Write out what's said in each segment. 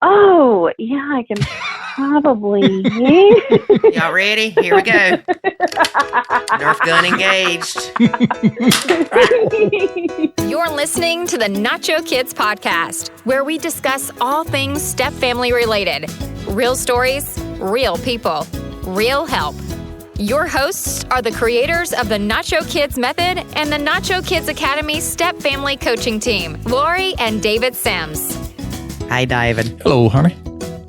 Oh, yeah, I can probably. Y'all ready? Here we go. Nerf gun engaged. You're listening to the Nacho Kids Podcast, where we discuss all things step family related. Real stories, real people, real help. Your hosts are the creators of the Nacho Kids Method and the Nacho Kids Academy Step Family Coaching Team, Lori and David Sims. Hey, David. Hello, honey.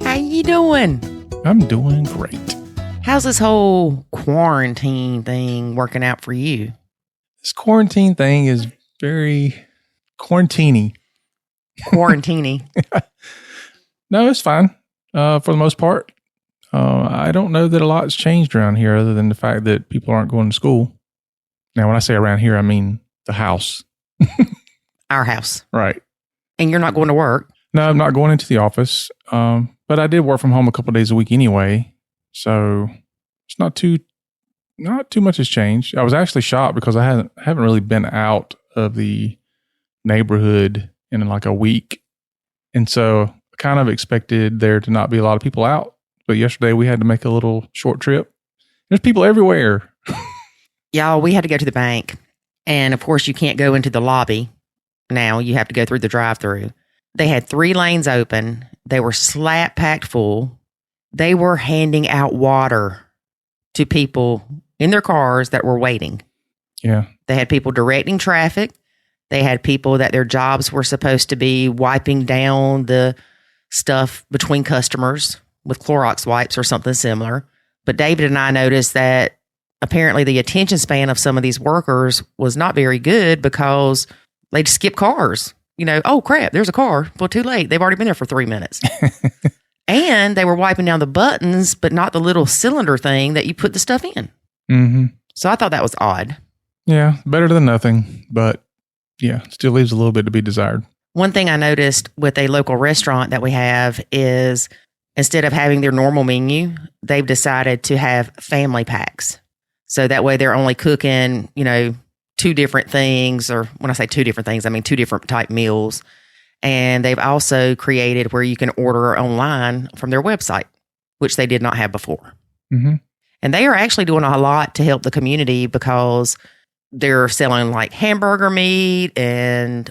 How you doing? I'm doing great. How's this whole quarantine thing working out for you? This quarantine thing is very quarantine-y. Quarantine-y. No, it's fine for the most part. I don't know that a lot's changed around here other than the fact that people aren't going to school. Now, when I say around here, I mean the house. Our house. Right. And you're not going to work? No, I'm not going into the office. But I did work from home a couple of days a week anyway. So it's not too much has changed. I was actually shocked because I haven't really been out of the neighborhood in like a week. And so I kind of expected there to not be a lot of people out. But yesterday we had to make a little short trip. There's people everywhere. Y'all, we had to go to the bank. And of course, you can't go into the lobby now. You have to go through the drive-thru. They had 3 lanes open. They were slap packed full. They were handing out water to people in their cars that were waiting. Yeah. They had people directing traffic. They had people that their jobs were supposed to be wiping down the stuff between customers with Clorox wipes or something similar. But David and I noticed that apparently the attention span of some of these workers was not very good because they'd skip cars. You know, oh crap, there's a car. Well, too late. They've already been there for 3 minutes. And they were wiping down the buttons, but not the little cylinder thing that you put the stuff in. Mm-hmm. So I thought that was odd. Yeah, better than nothing. But yeah, still leaves a little bit to be desired. One thing I noticed with a local restaurant that we have is instead of having their normal menu, they've decided to have family packs. So that way they're only cooking, 2 different things, or when I say 2 different things, I mean 2 different type meals. And they've also created where you can order online from their website, which they did not have before. Mm-hmm. And they are actually doing a lot to help the community because they're selling like hamburger meat and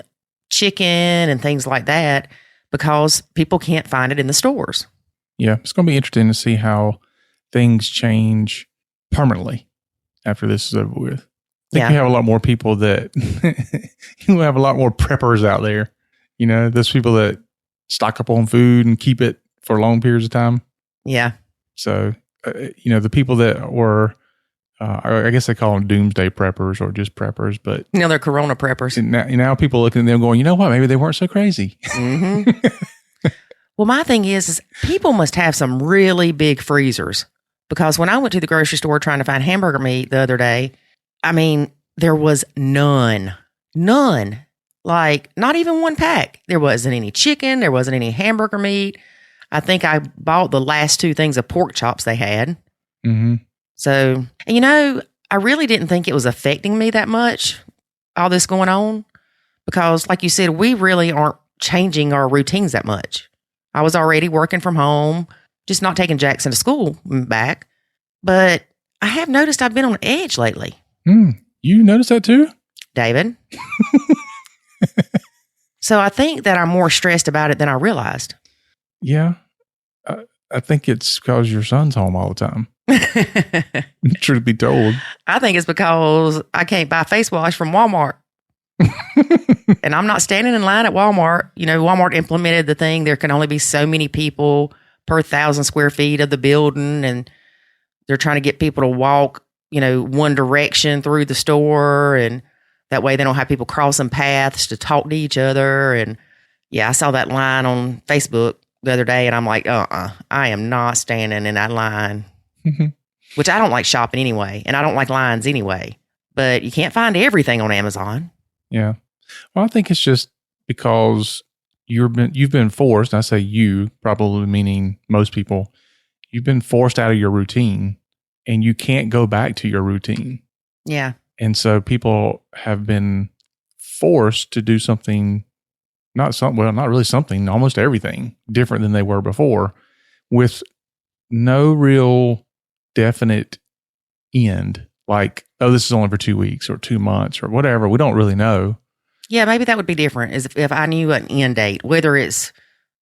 chicken and things like that because people can't find it in the stores. Yeah, it's going to be interesting to see how things change permanently after this is over with. I think you have a lot more people that you have a lot more preppers out there. Those people that stock up on food and keep it for long periods of time. Yeah. So, the people that were, I guess they call them doomsday preppers or just preppers, but they're Corona preppers. Now people looking at them going, you know what? Maybe they weren't so crazy. Mm-hmm. Well, my thing is people must have some really big freezers because when I went to the grocery store trying to find hamburger meat the other day, I mean, there was none. Like, not even 1 pack. There wasn't any chicken. There wasn't any hamburger meat. I think I bought the last 2 things of pork chops they had. Mm-hmm. So, I really didn't think it was affecting me that much, all this going on. Because, like you said, we really aren't changing our routines that much. I was already working from home, just not taking Jackson to school back. But I have noticed I've been on edge lately. You noticed that too? David? So I think that I'm more stressed about it than I realized. Yeah. I think it's because your son's home all the time. Truth be told. I think it's because I can't buy face wash from Walmart. And I'm not standing in line at Walmart. Walmart implemented the thing. There can only be so many people per 1,000 square feet of the building. And they're trying to get people to walk, one direction through the store. And that way they don't have people crossing paths to talk to each other. And yeah, I saw that line on Facebook the other day and I'm like, I am not standing in that line, which I don't like shopping anyway. And I don't like lines anyway, but you can't find everything on Amazon. Yeah. Well, I think it's just because you've been forced. I say you, probably meaning most people, you've been forced out of your routine and you can't go back to your routine. Yeah. And so people have been forced to do something not really something, almost everything different than they were before, with no real definite end. Like, oh, this is only for 2 weeks or 2 months or whatever. We don't really know. Yeah, maybe that would be different is if I knew an end date, whether it's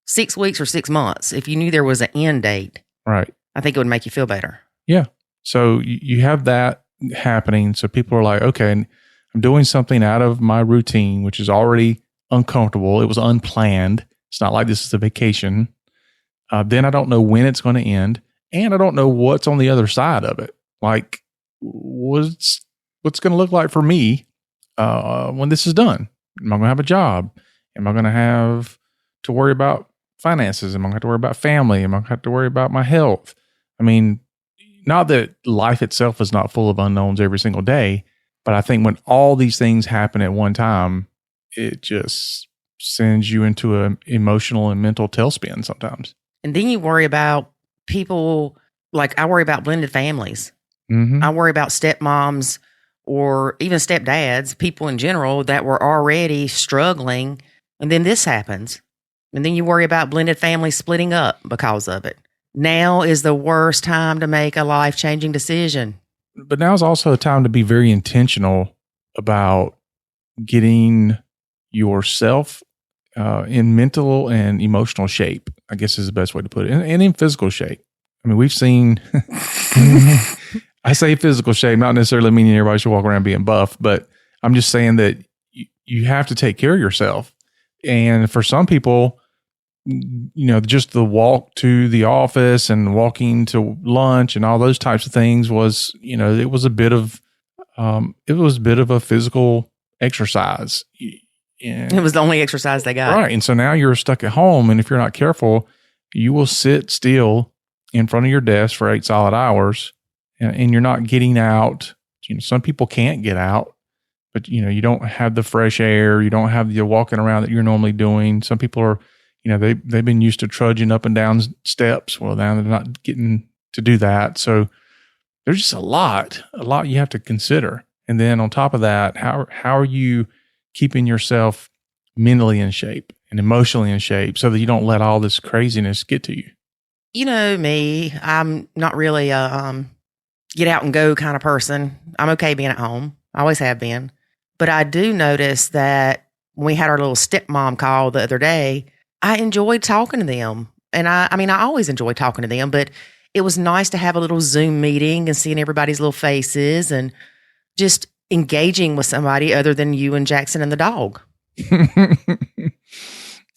6 weeks or 6 months. If you knew there was an end date, right? I think it would make you feel better. Yeah. So you have that happening. So people are like, okay, I'm doing something out of my routine, which is already uncomfortable. It was unplanned. It's not like this is a vacation. Then I don't know when it's going to end, and I don't know what's on the other side of it. Like, what's going to look like for me when this is done? Am I going to have a job? Am I going to have to worry about finances? Am I going to have to worry about family? Am I going to have to worry about my health? I mean, not that life itself is not full of unknowns every single day, but I think when all these things happen at one time, it just sends you into an emotional and mental tailspin sometimes. And then you worry about people, like I worry about blended families. Mm-hmm. I worry about stepmoms or even stepdads, people in general that were already struggling. And then this happens. And then you worry about blended families splitting up because of it. Now is the worst time to make a life-changing decision. But now is also a time to be very intentional about getting yourself in mental and emotional shape, I guess is the best way to put it, and in physical shape. I mean, we've seen, I say physical shape, not necessarily meaning everybody should walk around being buff, but I'm just saying that you have to take care of yourself. And for some people, you know, just the walk to the office and walking to lunch and all those types of things was, you know, it was a bit of a physical exercise. And, it was the only exercise they got. Right. And so now you're stuck at home, and if you're not careful, you will sit still in front of your desk for 8 solid hours, and you're not getting out. You know, some people can't get out, but you know, you don't have the fresh air. You don't have the walking around that you're normally doing. Some people are, you know, they've been used to trudging up and down steps. Well, now they're not getting to do that. So there's just a lot you have to consider. And then on top of that, how are you keeping yourself mentally in shape and emotionally in shape so that you don't let all this craziness get to you? You know me, I'm not really a get out and go kind of person. I'm okay being at home. I always have been. But I do notice that when we had our little stepmom call the other day, I enjoyed talking to them. And I mean, I always enjoy talking to them, but it was nice to have a little Zoom meeting and seeing everybody's little faces and just engaging with somebody other than you and Jackson and the dog.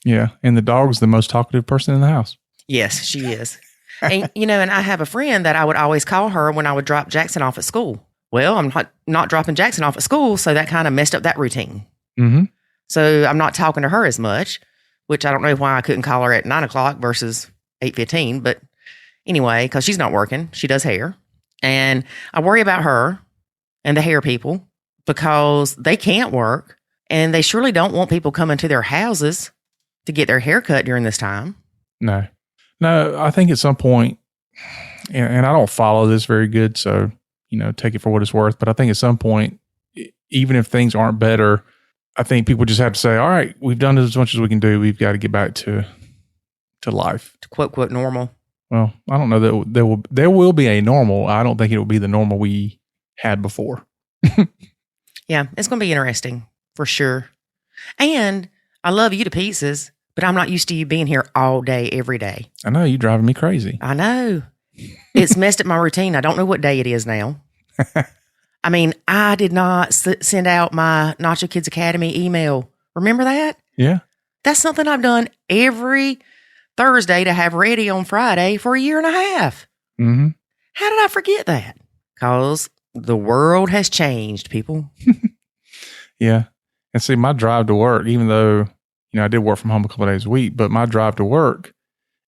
Yeah. And the dog's the most talkative person in the house. Yes, she is. And, you know, and I have a friend that I would always call her when I would drop Jackson off at school. Well, I'm not dropping Jackson off at school, so that kind of messed up that routine. Mm-hmm. So I'm not talking to her as much, which I don't know why I couldn't call her at 9 o'clock versus 8:15. But anyway, because she's not working. She does hair. And I worry about her and the hair people because they can't work, and they surely don't want people coming to their houses to get their hair cut during this time. No, I think at some point, and I don't follow this very good, so, you know, take it for what it's worth. But I think at some point, even if things aren't better, I think people just have to say, all right, we've done as much as we can do. We've got to get back to life. To quote, normal. Well, I don't know that there will be a normal. I don't think it will be the normal we had before. Yeah, it's going to be interesting for sure. And I love you to pieces, but I'm not used to you being here all day, every day. I know, you're driving me crazy. I know. It's messed up my routine. I don't know what day it is now. I mean, I did not send out my Nacho Kids Academy email. Remember that? Yeah. That's something I've done every Thursday to have ready on Friday for a year and a half. Mm-hmm. How did I forget that? Because the world has changed, people. Yeah. And see, my drive to work, even though, you know, I did work from home a couple of days a week, but my drive to work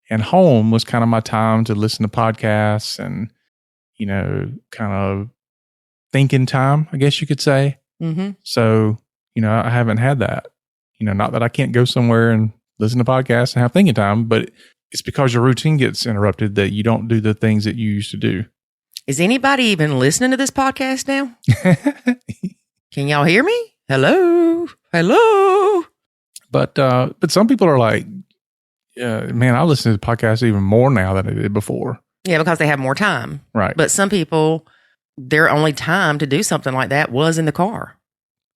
and home was kind of my time to listen to podcasts and, you know, kind of thinking time, I guess you could say. Mm-hmm. So, you know, I haven't had that. You know, not that I can't go somewhere and listen to podcasts and have thinking time, but it's because your routine gets interrupted that you don't do the things that you used to do. Is anybody even listening to this podcast now? Can y'all hear me? Hello? But some people are like, man, I listen to the podcast even more now than I did before. Yeah, because they have more time. Right. But some people, their only time to do something like that was in the car.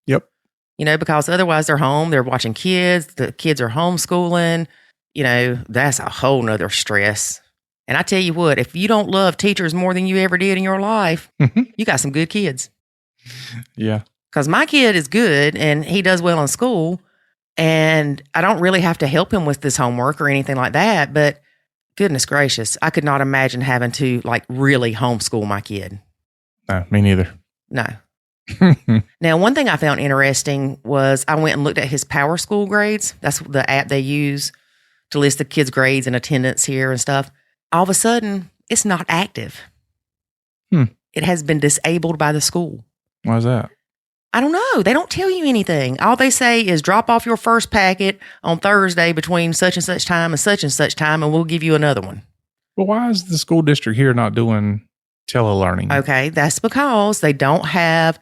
Yep. Because otherwise they're home, they're watching kids, the kids are homeschooling. That's a whole nother stress. And I tell you what, if you don't love teachers more than you ever did in your life, you got some good kids. Yeah. Because my kid is good and he does well in school. And I don't really have to help him with this homework or anything like that. But goodness gracious, I could not imagine having to really homeschool my kid. No, me neither. No. Now, one thing I found interesting was I went and looked at his Power School grades. That's the app they use to list the kids' grades and attendance here and stuff. All of a sudden, it's not active. It has been disabled by the school. Why is that? I don't know. They don't tell you anything. All they say is drop off your first packet on Thursday between such and such time, and we'll give you another one. Well, why is the school district here not doing telelearning? Okay, that's because they don't have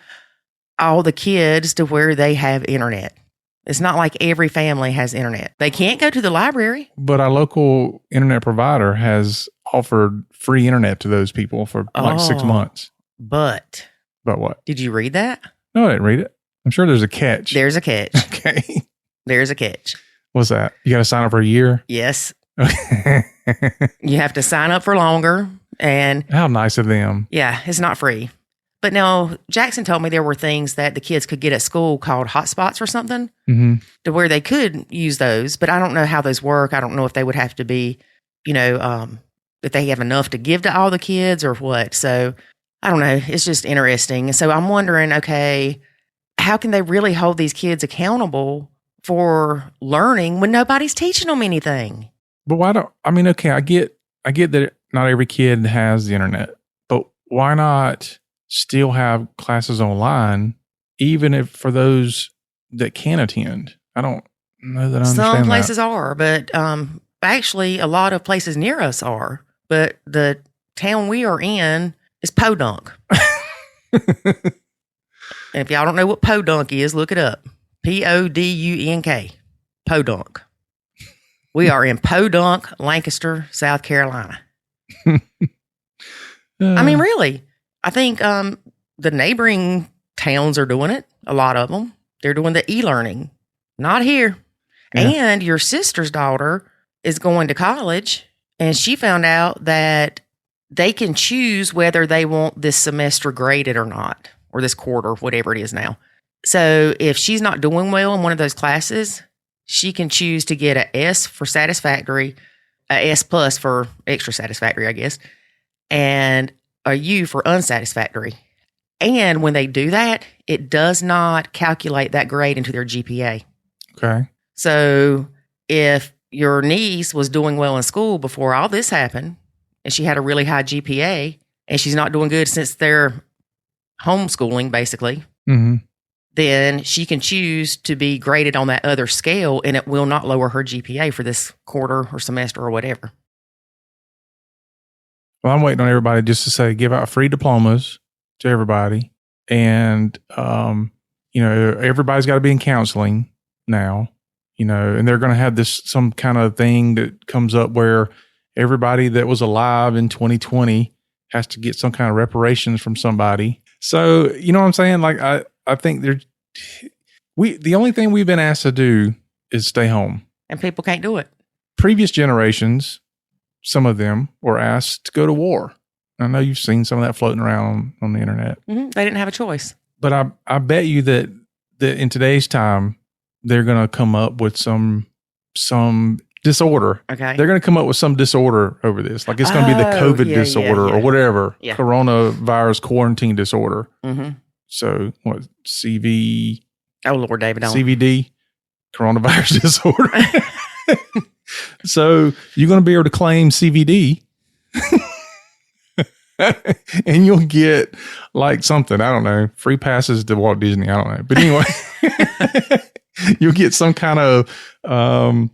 all the kids to where they have internet. It's not like every family has internet. They can't go to the library. But our local internet provider has offered free internet to those people for 6 months. But what? Did you read that? No, I didn't read it. I'm sure there's a catch. There's a catch. Okay. There's a catch. What's that? You got to sign up for a year? Yes. Okay. You have to sign up for longer. And how nice of them. Yeah, it's not free. But no, Jackson told me there were things that the kids could get at school called hotspots or something to where they could use those. But I don't know how those work. I don't know if they would have to be, if they have enough to give to all the kids or what. So I don't know. It's just interesting. So I'm wondering, okay, how can they really hold these kids accountable for learning when nobody's teaching them anything? But why don't, okay, I get that not every kid has the internet, but why not still have classes online, even if for those that can attend? I don't know that I understand Some places that. are, but actually a lot of places near us are. But the town we are in is Podunk. And if y'all don't know what Podunk is, look it up. Podunk. Podunk. We are in Podunk, Lancaster, South Carolina. Really. I think the neighboring towns are doing it. A lot of them. They're doing the e-learning. Not here. Yeah. And your sister's daughter is going to college, and she found out that they can choose whether they want this semester graded or not, or this quarter, whatever it is now. So if she's not doing well in one of those classes, she can choose to get a S for satisfactory, a S plus for extra satisfactory, I guess, and a U for unsatisfactory. And when they do that, it does not calculate that grade into their GPA. Okay. So if your niece was doing well in school before all this happened, and she had a really high GPA, and she's not doing good since they're homeschooling, basically, then she can choose to be graded on that other scale, and it will not lower her GPA for this quarter or semester or whatever. Well, I'm waiting on everybody just to say, give out free diplomas to everybody. And, everybody's got to be in counseling now, and they're going to have some kind of thing that comes up where everybody that was alive in 2020 has to get some kind of reparations from somebody. So, you know what I'm saying? Like, I think the only thing we've been asked to do is stay home. And people can't do it. Previous generations, some of them were asked to go to war. I know you've seen some of that floating around on the internet. Mm-hmm. They didn't have a choice. But I bet you that in today's time, they're going to come up with some disorder. Okay. They're going to come up with some disorder over this. Like it's going to be the COVID disorder or whatever. Yeah. Coronavirus quarantine disorder. Mm-hmm. So what? CV. Oh, Lord, David. CVD. Coronavirus disorder. So you're going to be able to claim CVD. And you'll get like something, I don't know, free passes to Walt Disney. I don't know. But anyway, you'll get some kind of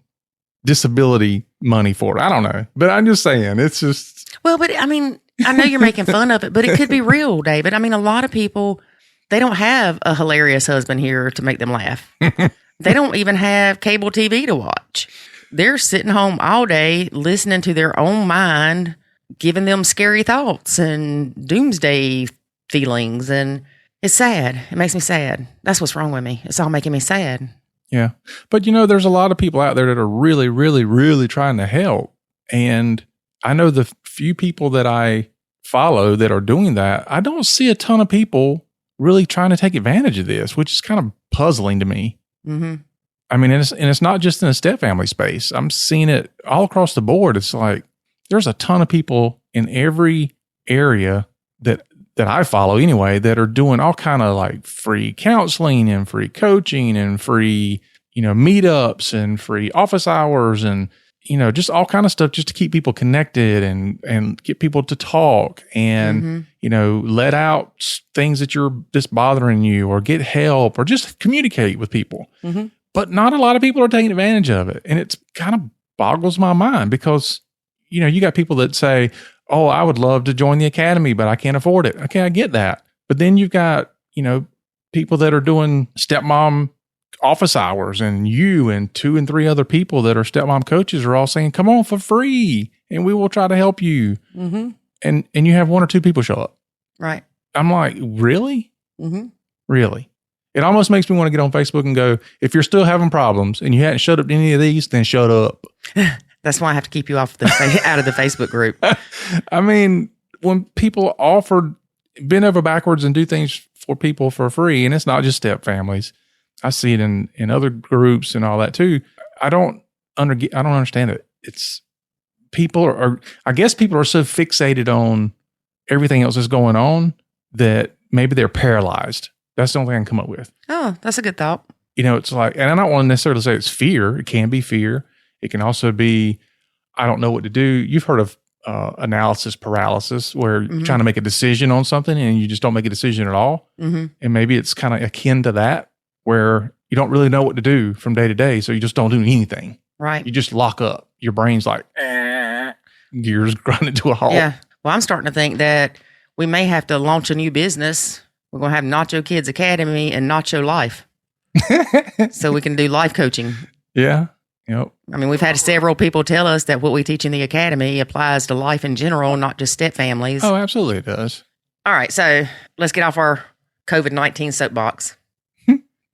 disability money for it. I don't know. But I'm just saying, it's just. Well, but I know you're making fun of it, but it could be real, David. A lot of people, they don't have a hilarious husband here to make them laugh. They don't even have cable TV to watch. They're sitting home all day listening to their own mind, giving them scary thoughts and doomsday feelings. And it's sad. It makes me sad. That's what's wrong with me. It's all making me sad. Yeah. But, there's a lot of people out there that are really, really, really trying to help. And I know the few people that I follow that are doing that, I don't see a ton of people really trying to take advantage of this, which is kind of puzzling to me. Mm-hmm. I mean, and it's not just in the step family space. I'm seeing it all across the board. It's like there's a ton of people in every area that I follow anyway that are doing all kind of like free counseling and free coaching and free, meetups and free office hours and, just all kind of stuff just to keep people connected and get people to talk and, let out things that's bothering you or get help or just communicate with people. Mm-hmm. But not a lot of people are taking advantage of it. And it's kind of boggles my mind because, you got people that say, oh, I would love to join the academy, but I can't afford it. Okay, I get that. But then you've got, people that are doing stepmom office hours and you and 2 and 3 other people that are stepmom coaches are all saying, come on for free and we will try to help you. Mm-hmm. And you have 1 or 2 people show up. Right. I'm like, really? Mm-hmm. Really? It almost makes me want to get on Facebook and go, if you're still having problems and you hadn't showed up to any of these, then shut up. That's why I have to keep you off out of the Facebook group. I mean, when people bend over backwards and do things for people for free, and it's not just step families. I see it in other groups and all that too. I don't understand it. It's I guess people are so fixated on everything else that's going on that maybe they're paralyzed. That's the only thing I can come up with. Oh, that's a good thought. It's like, and I don't want to necessarily say it's fear. It can be fear. It can also be, I don't know what to do. You've heard of analysis paralysis, where you're trying to make a decision on something and you just don't make a decision at all. Mm-hmm. And maybe it's kind of akin to that, where you don't really know what to do from day to day. So you just don't do anything. Right. You just lock up. Your brain's like, gears grinding to a halt. Yeah. Well, I'm starting to think that we may have to launch a new business. We're going to have Nacho Kids Academy and Nacho Life. So we can do life coaching. Yeah. Yep. I mean, we've had several people tell us that what we teach in the academy applies to life in general, not just step families. Oh, absolutely it does. All right. So let's get off our COVID-19 soapbox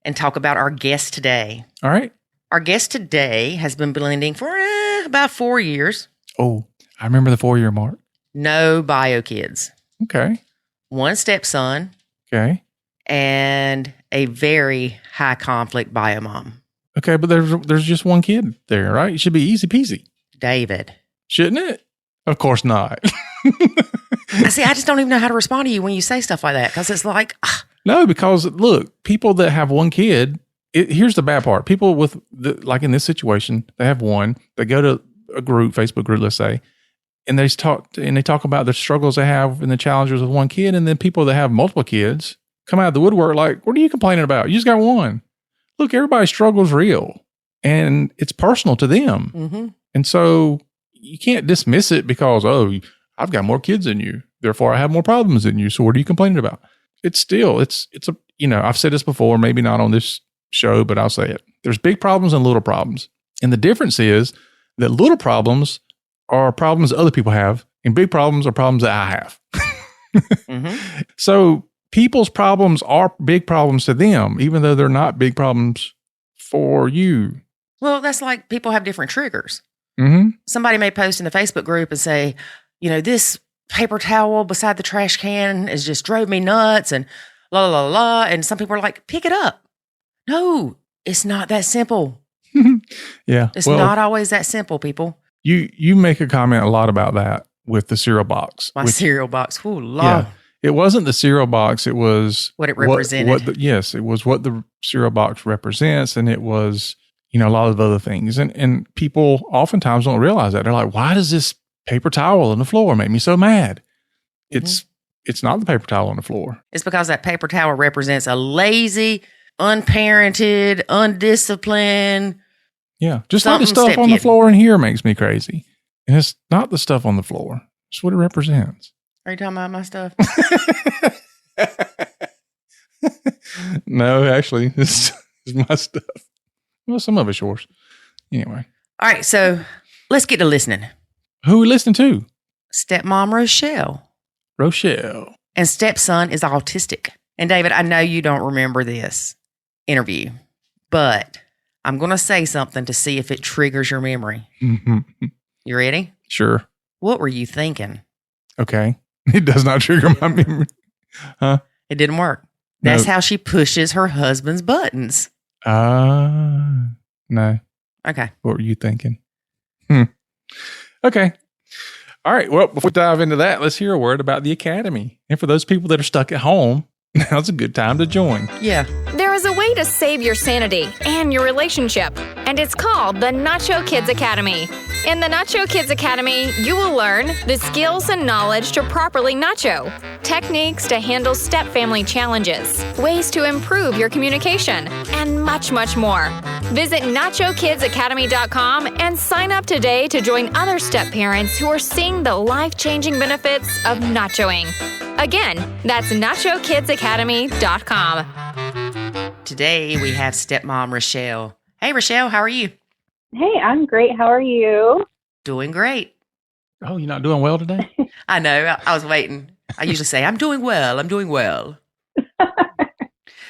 and talk about our guest today. All right. Our guest today has been blending for about 4 years. Oh, I remember the 4-year mark. No bio kids. Okay. 1 stepson. Okay. And a very high conflict bio mom. Okay, but there's just 1 kid there, right? It should be easy peasy. David. Shouldn't it? Of course not. See, I just don't even know how to respond to you when you say stuff like that, because it's like... No, because look, people that have 1 kid, here's the bad part. People with, like in this situation, they have 1, they go to a group, Facebook group, let's say, and they talk about the struggles they have and the challenges with 1 kid, and then people that have multiple kids come out of the woodwork like, what are you complaining about? You just got 1. Look, everybody's struggle is real and it's personal to them. Mm-hmm. And so you can't dismiss it because, oh, I've got more kids than you. Therefore, I have more problems than you. So what are you complaining about? It's still, it's a, I've said this before, maybe not on this show, but I'll say it. There's big problems and little problems. And the difference is that little problems are problems that other people have and big problems are problems that I have. Mm-hmm. So people's problems are big problems to them, even though they're not big problems for you. Well, that's like people have different triggers. Mm-hmm. Somebody may post in the Facebook group and say, this paper towel beside the trash can has just drove me nuts and la, la, la, la. And some people are like, pick it up. No, it's not that simple. Yeah. It's not always that simple, people. You make a comment a lot about that with the cereal box. My cereal box. Ooh, Lord. Yeah. It wasn't the cereal box. It was what it represented. Yes, it was what the cereal box represents. And it was, a lot of other things. And people oftentimes don't realize that. They're like, why does this paper towel on the floor make me so mad? It's not the paper towel on the floor. It's because that paper towel represents a lazy, unparented, undisciplined. Yeah. Just like the stuff on the floor in here makes me crazy. And it's not the stuff on the floor. It's what it represents. Are you talking about my stuff? No, actually, this is my stuff. Well, some of it's yours. Anyway. All right, so let's get to listening. Who we listening to? Stepmom Rochelle. Rochelle. And stepson is autistic. And David, I know you don't remember this interview, but I'm going to say something to see if it triggers your memory. Mm-hmm. You ready? Sure. What were you thinking? Okay. It does not trigger my memory. Huh? It didn't work. That's how she pushes her husband's buttons. No. Okay. What were you thinking? Okay. All right. Well, before we dive into that, let's hear a word about the Academy. And for those people that are stuck at home, now's a good time to join. Yeah. There is a way to save your sanity and your relationship, and it's called the Nacho Kids Academy. In the Nacho Kids Academy, you will learn the skills and knowledge to properly nacho, techniques to handle step-family challenges, ways to improve your communication, and much, much more. Visit NachoKidsAcademy.com and sign up today to join other step parents who are seeing the life-changing benefits of nachoing. Again, that's NachoKidsAcademy.com. Today we have stepmom Rochelle. Hey, Rochelle, how are you? Hey, I'm great. How are you? Doing great. Oh, you're not doing well today? I know. I was waiting. I usually say, I'm doing well. I'm doing well.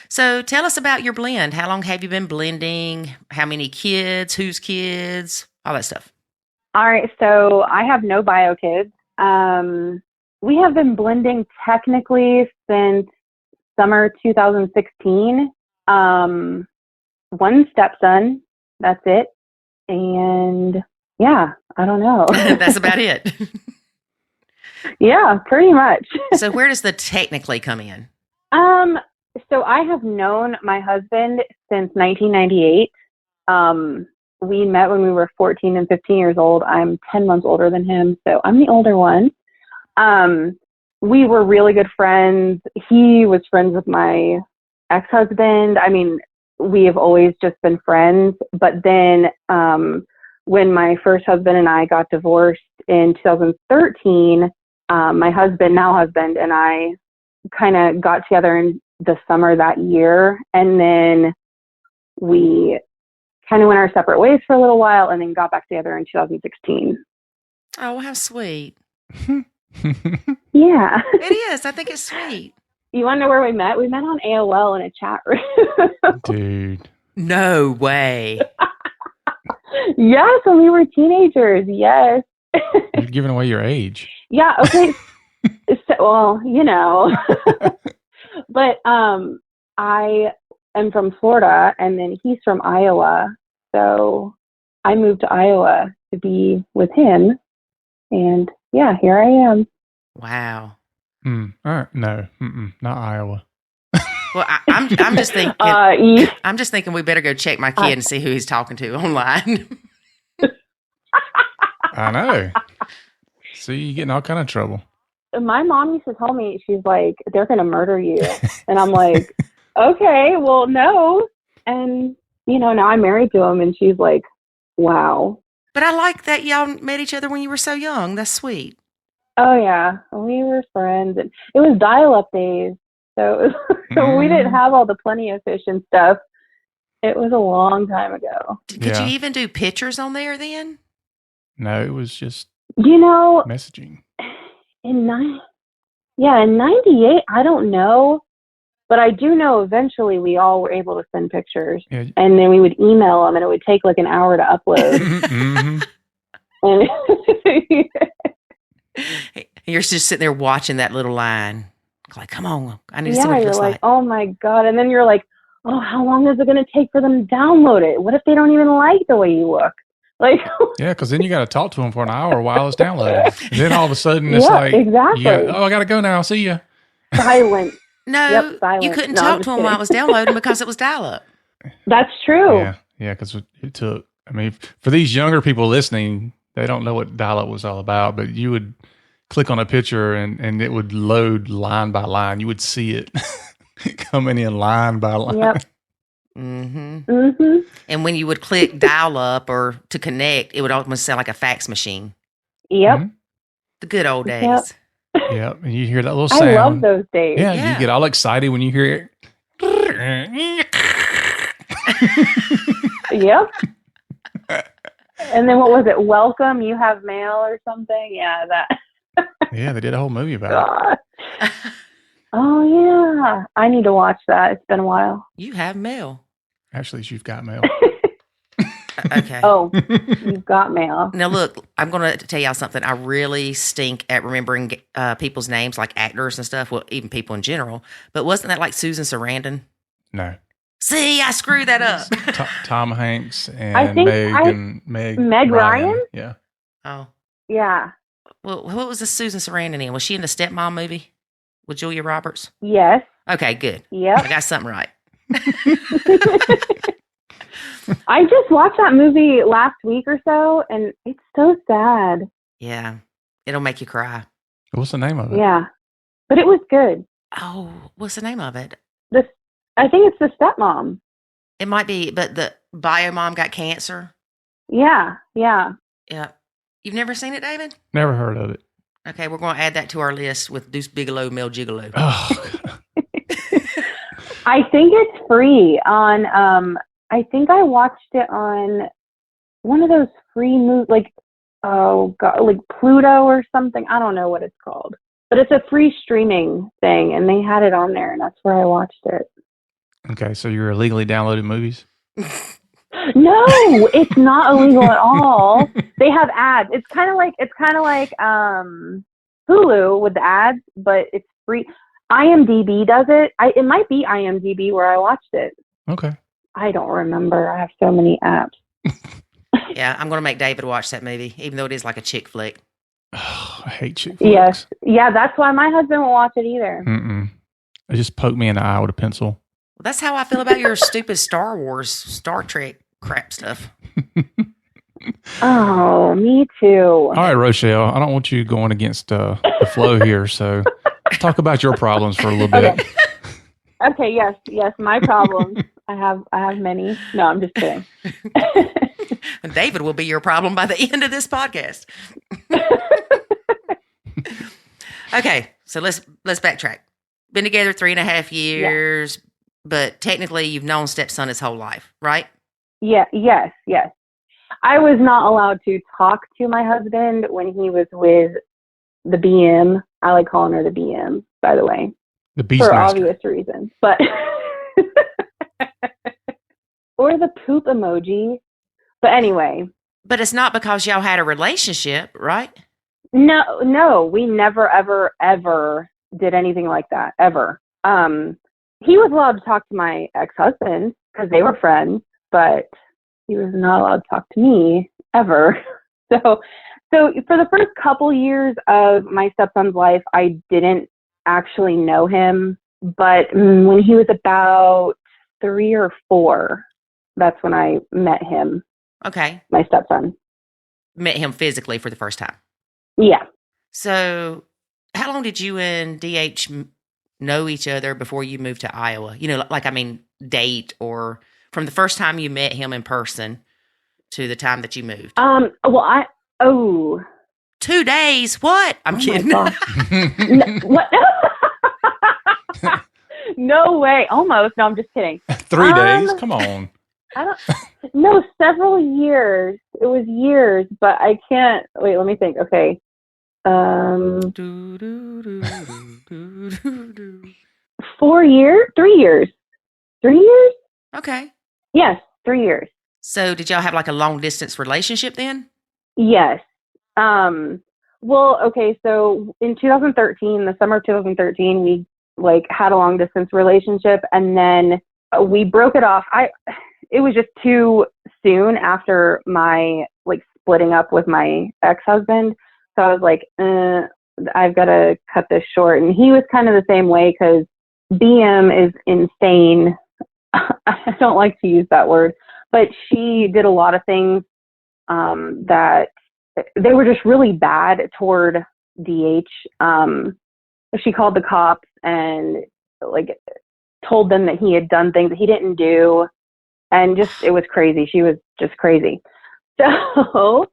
So tell us about your blend. How long have you been blending? How many kids? Whose kids? All that stuff. All right. So I have no bio kids. We have been blending technically since summer 2016. One stepson. That's it. And yeah, I don't know. That's about it. Yeah, pretty much. So where does the technically come in? So I have known my husband since 1998. We met when we were 14 and 15 years old. I'm 10 months older than him, so I'm the older one. We were really good friends. He was friends with my ex-husband. I mean, we have always just been friends. But then when my first husband and I got divorced in 2013, my now husband, and I kind of got together in the summer that year. And then we kind of went our separate ways for a little while and then got back together in 2016. Oh, how sweet. Yeah. It is. I think it's sweet. You want to know where we met? We met on AOL in a chat room. Dude. No way. Yes, when we were teenagers. Yes. You're giving away your age. Yeah. Okay. So, well, you know. But I am from Florida, and then he's from Iowa. So I moved to Iowa to be with him. And yeah, here I am. Wow. All right. No, not Iowa. Well, I'm just thinking. I'm just thinking we better go check my kid and see who he's talking to online. I know. See, you get in all kind of trouble. My mom used to tell me, she's like, they're going to murder you. And I'm like, okay, well, no. And, you know, now I'm married to him, and she's like, wow. But I like that y'all met each other when you were so young. That's sweet. Oh, yeah. We were friends. And it was dial-up days. So, so we didn't have all the Plenty of Fish and stuff. It was a long time ago. Could you even do pictures on there then? No, it was just messaging. In 98, I don't know. But I do know eventually we all were able to send pictures. Yeah. And then we would email them, and it would take like an hour to upload. And you're just sitting there watching that little line. Like, come on, I need to see what it looks like. Oh my God. And then you're like, oh, how long is it going to take for them to download it? What if they don't even like the way you look? Like, yeah, because then you got to talk to them for an hour while it's downloading. And then all of a sudden it's exactly. I got to go now. See ya. Silent. No, silent. You couldn't talk to them while it was downloading because it was dial-up. That's true. Yeah, because it took, I mean, for these younger people listening, they don't know what dial-up was all about, but you would click on a picture and it would load line by line. You would see it coming in line by line. Yep. And when you would click dial up or to connect, it would almost sound like a fax machine. Yep. The good old days. Yep. And you hear that little sound. I love those days. Yeah. You get all excited when you hear it. Yep. And then what was it? Welcome, you have mail or something? Yeah, that. Yeah, they did a whole movie about it. Oh, yeah. I need to watch that. It's been a while. You have mail. Actually, you've got mail. Okay. Oh, you've got mail. Now, look, I'm going to tell y'all something. I really stink at remembering people's names, like actors and stuff. Well, even people in general. But wasn't that like Susan Sarandon? No. See, I screwed that up. Tom Hanks and Meg Ryan? Yeah. Oh. Yeah. Well, what was the Susan Sarandon in? Was she in the Stepmom movie with Julia Roberts? Yes. Okay, good. Yep. I got something right. I just watched that movie last week or so, and it's so sad. Yeah. It'll make you cry. What's the name of it? Yeah. But it was good. Oh, what's the name of it? I think it's The Stepmom. It might be, but the bio mom got cancer. Yeah. Yeah. You've never seen it, David? Never heard of it. Okay, we're going to add that to our list with Deuce Bigelow, Mel Gigolo. Oh. I think it's free on, I think I watched it on one of those free movies, like Pluto or something. I don't know what it's called. But it's a free streaming thing, and they had it on there, and that's where I watched it. Okay, so you're illegally downloading movies? No, it's not illegal at all. They have ads. It's kind of like Hulu with the ads, but it's free. IMDb does it. It might be IMDb where I watched it. Okay. I don't remember. I have so many apps. Yeah, I'm going to make David watch that movie, even though it is like a chick flick. Oh, I hate chick flicks. Yes. Yeah, that's why my husband won't watch it either. Mm-mm. It just poked me in the eye with a pencil. Well, that's how I feel about your stupid Star Wars, Star Trek crap stuff. Oh, me too. All right, Rochelle, I don't want you going against the flow here, so talk about your problems for a little bit. Okay, yes, my problems. I have many. No, I'm just kidding. And David will be your problem by the end of this podcast. Okay, so let's backtrack. Been together 3.5 years, but technically you've known Stepson his whole life, right? Yeah, yes. I was not allowed to talk to my husband when he was with the BM. I like calling her the BM, by the way. The Beast for Master. Obvious reasons. But or the poop emoji. But anyway. But it's not because y'all had a relationship, right? No, we never, ever did anything like that, ever. He was allowed to talk to my ex-husband because they were friends, but he was not allowed to talk to me ever. So for the first couple years of my stepson's life, I didn't actually know him. But when he was about 3 or 4, that's when I met him. Okay. My stepson. Met him physically for the first time. Yeah. So how long did you and DH know each other before you moved to Iowa? You know, date, or from the first time you met him in person to the time that you moved? 2 days. What? I'm kidding. What? No way. Almost. No, I'm just kidding. 3 days? Come on. No, several years. It was years, but I can't. Wait, let me think. Okay. 4 years? 3 years. 3 years? Okay. Yes, 3 years. So did y'all have like a long distance relationship then? Yes. Well, okay, so in 2013, the summer of 2013, we had a long distance relationship, and then we broke it off. It was just too soon after my splitting up with my ex-husband. So I was like, I've got to cut this short. And he was kind of the same way because BM is insane. I don't like to use that word, but she did a lot of things that they were just really bad toward DH. She called the cops and told them that he had done things that he didn't do. And it was crazy. She was just crazy. So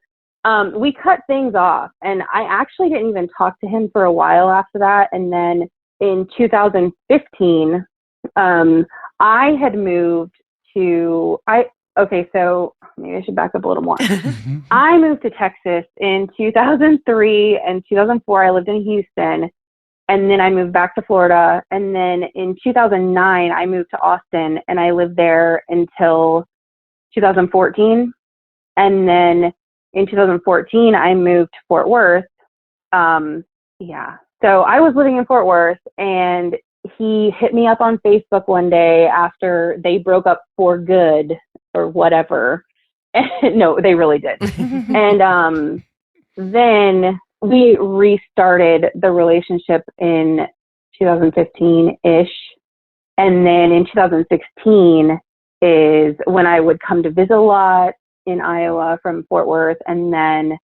we cut things off, and I actually didn't even talk to him for a while after that. And then in 2015, I had moved to, okay, so maybe I should back up a little more. I moved to Texas in 2003 and 2004. I lived in Houston, and then I moved back to Florida. And then in 2009, I moved to Austin, and I lived there until 2014. And then in 2014, I moved to Fort Worth. Yeah. So I was living in Fort Worth, and he hit me up on Facebook one day after they broke up for good or whatever. No, they really did. And then we restarted the relationship in 2015-ish. And then in 2016 is when I would come to visit a lot in Iowa from Fort Worth. And then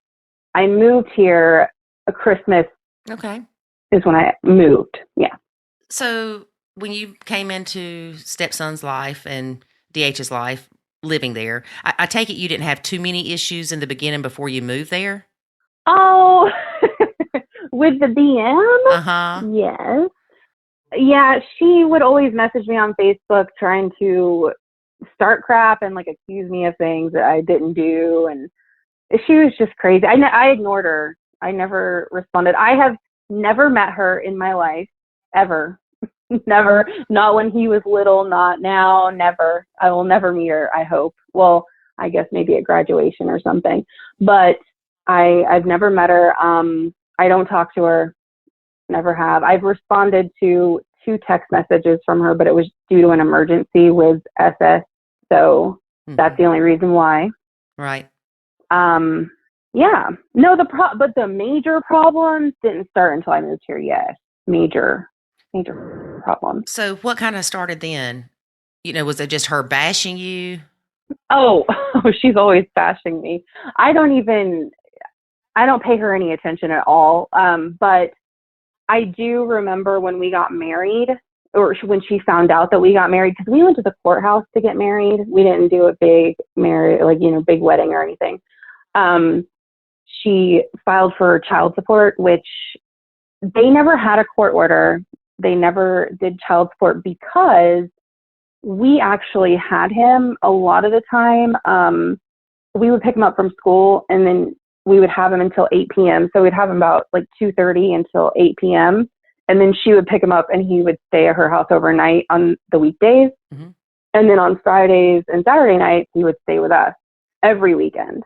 I moved here Christmas. Okay. Is when I moved. Yeah. So when you came into Stepson's life and DH's life, living there, I take it you didn't have too many issues in the beginning before you moved there? Oh, with the BM? Uh-huh. Yes. Yeah, she would always message me on Facebook trying to start crap and like accuse me of things that I didn't do. And she was just crazy. I ignored her. I never responded. I have never met her in my life, ever. Never. Not when he was little, not now, never. I will never meet her, I hope. Well, I guess maybe at graduation or something. But I've never met her. I don't talk to her. Never have. I've responded to 2 text messages from her, but it was due to an emergency with SS. So that's the only reason why. Right. Yeah. No, but the major problems didn't start until I moved here. Yes. Major problems. So what kind of started then? Was it just her bashing you? Oh, she's always bashing me. I don't pay her any attention at all. But I do remember when we got married, or when she found out that we got married, because we went to the courthouse to get married. We didn't do a big big wedding or anything. She filed for child support, which they never had a court order. They never did child support because we actually had him a lot of the time. We would pick him up from school, and then we would have him until 8 p.m. So we'd have him about like 2:30 until 8 p.m. And then she would pick him up, and he would stay at her house overnight on the weekdays. Mm-hmm. And then on Fridays and Saturday nights, he would stay with us every weekend.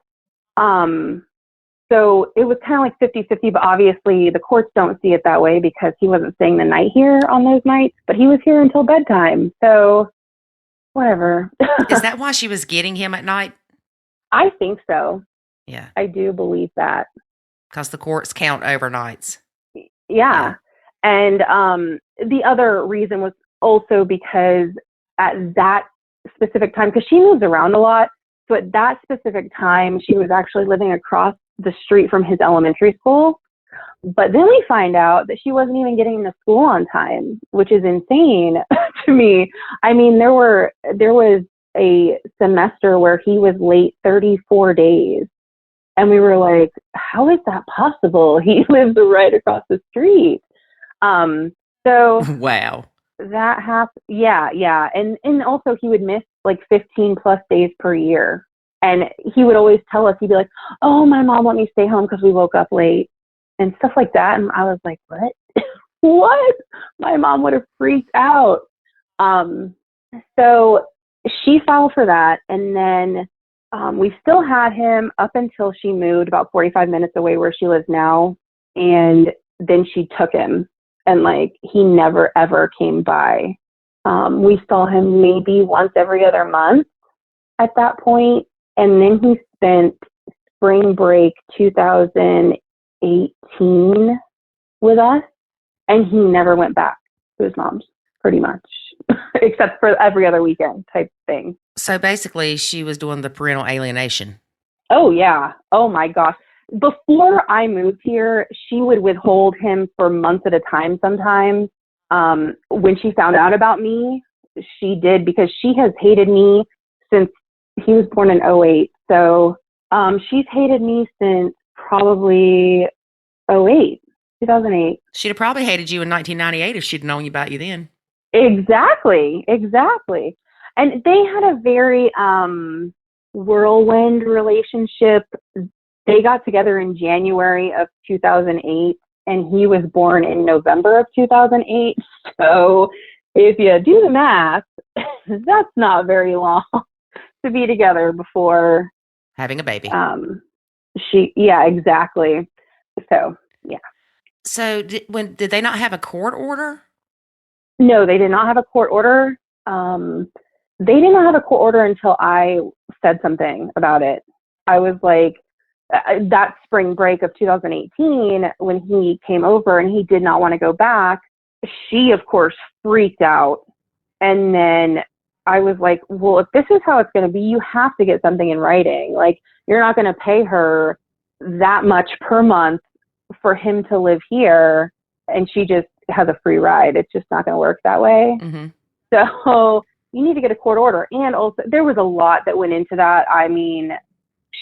So it was kind of like 50-50, but obviously the courts don't see it that way because he wasn't staying the night here on those nights, but he was here until bedtime. So whatever. Is that why she was getting him at night? I think so. Yeah. I do believe that. Because the courts count overnights. Yeah. And the other reason was also because at that specific time, because she moves around a lot, so at that specific time, she was actually living across the street from his elementary school. But then we find out that she wasn't even getting to school on time, which is insane to me. I mean, there was a semester where he was late 34 days. And we were like, how is that possible? He lives right across the street. So wow. That happened. Yeah. And also he would miss like 15 plus days per year. And he would always tell us, he'd be like, oh, my mom let me stay home because we woke up late and stuff like that. And I was like, what? What? My mom would have freaked out. So she filed for that. And then we still had him up until she moved about 45 minutes away where she lives now. And then she took him, and like he never ever came by. We saw him maybe once every other month at that point. And then he spent spring break 2018 with us, and he never went back to his mom's, pretty much, except for every other weekend type thing. So basically, she was doing the parental alienation. Oh, yeah. Oh, my gosh. Before I moved here, she would withhold him for months at a time sometimes. When she found out about me, she did, because she has hated me since he was born in 2008. So she's hated me since probably 2008. She'd have probably hated you in 1998 if she'd known about you then. Exactly. And they had a very whirlwind relationship. They got together in January of 2008, and he was born in November of 2008. So if you do the math, that's not very long to be together before having a baby. Yeah, exactly. So, yeah. So did they not have a court order? No, they did not have a court order. They did not have a court order until I said something about it. I was like, that spring break of 2018, when he came over and he did not want to go back, she, of course, freaked out. And then I was like, well, if this is how it's going to be, you have to get something in writing. Like, you're not going to pay her that much per month for him to live here, and she just has a free ride. It's just not going to work that way. Mm-hmm. So you need to get a court order. And also, there was a lot that went into that. I mean,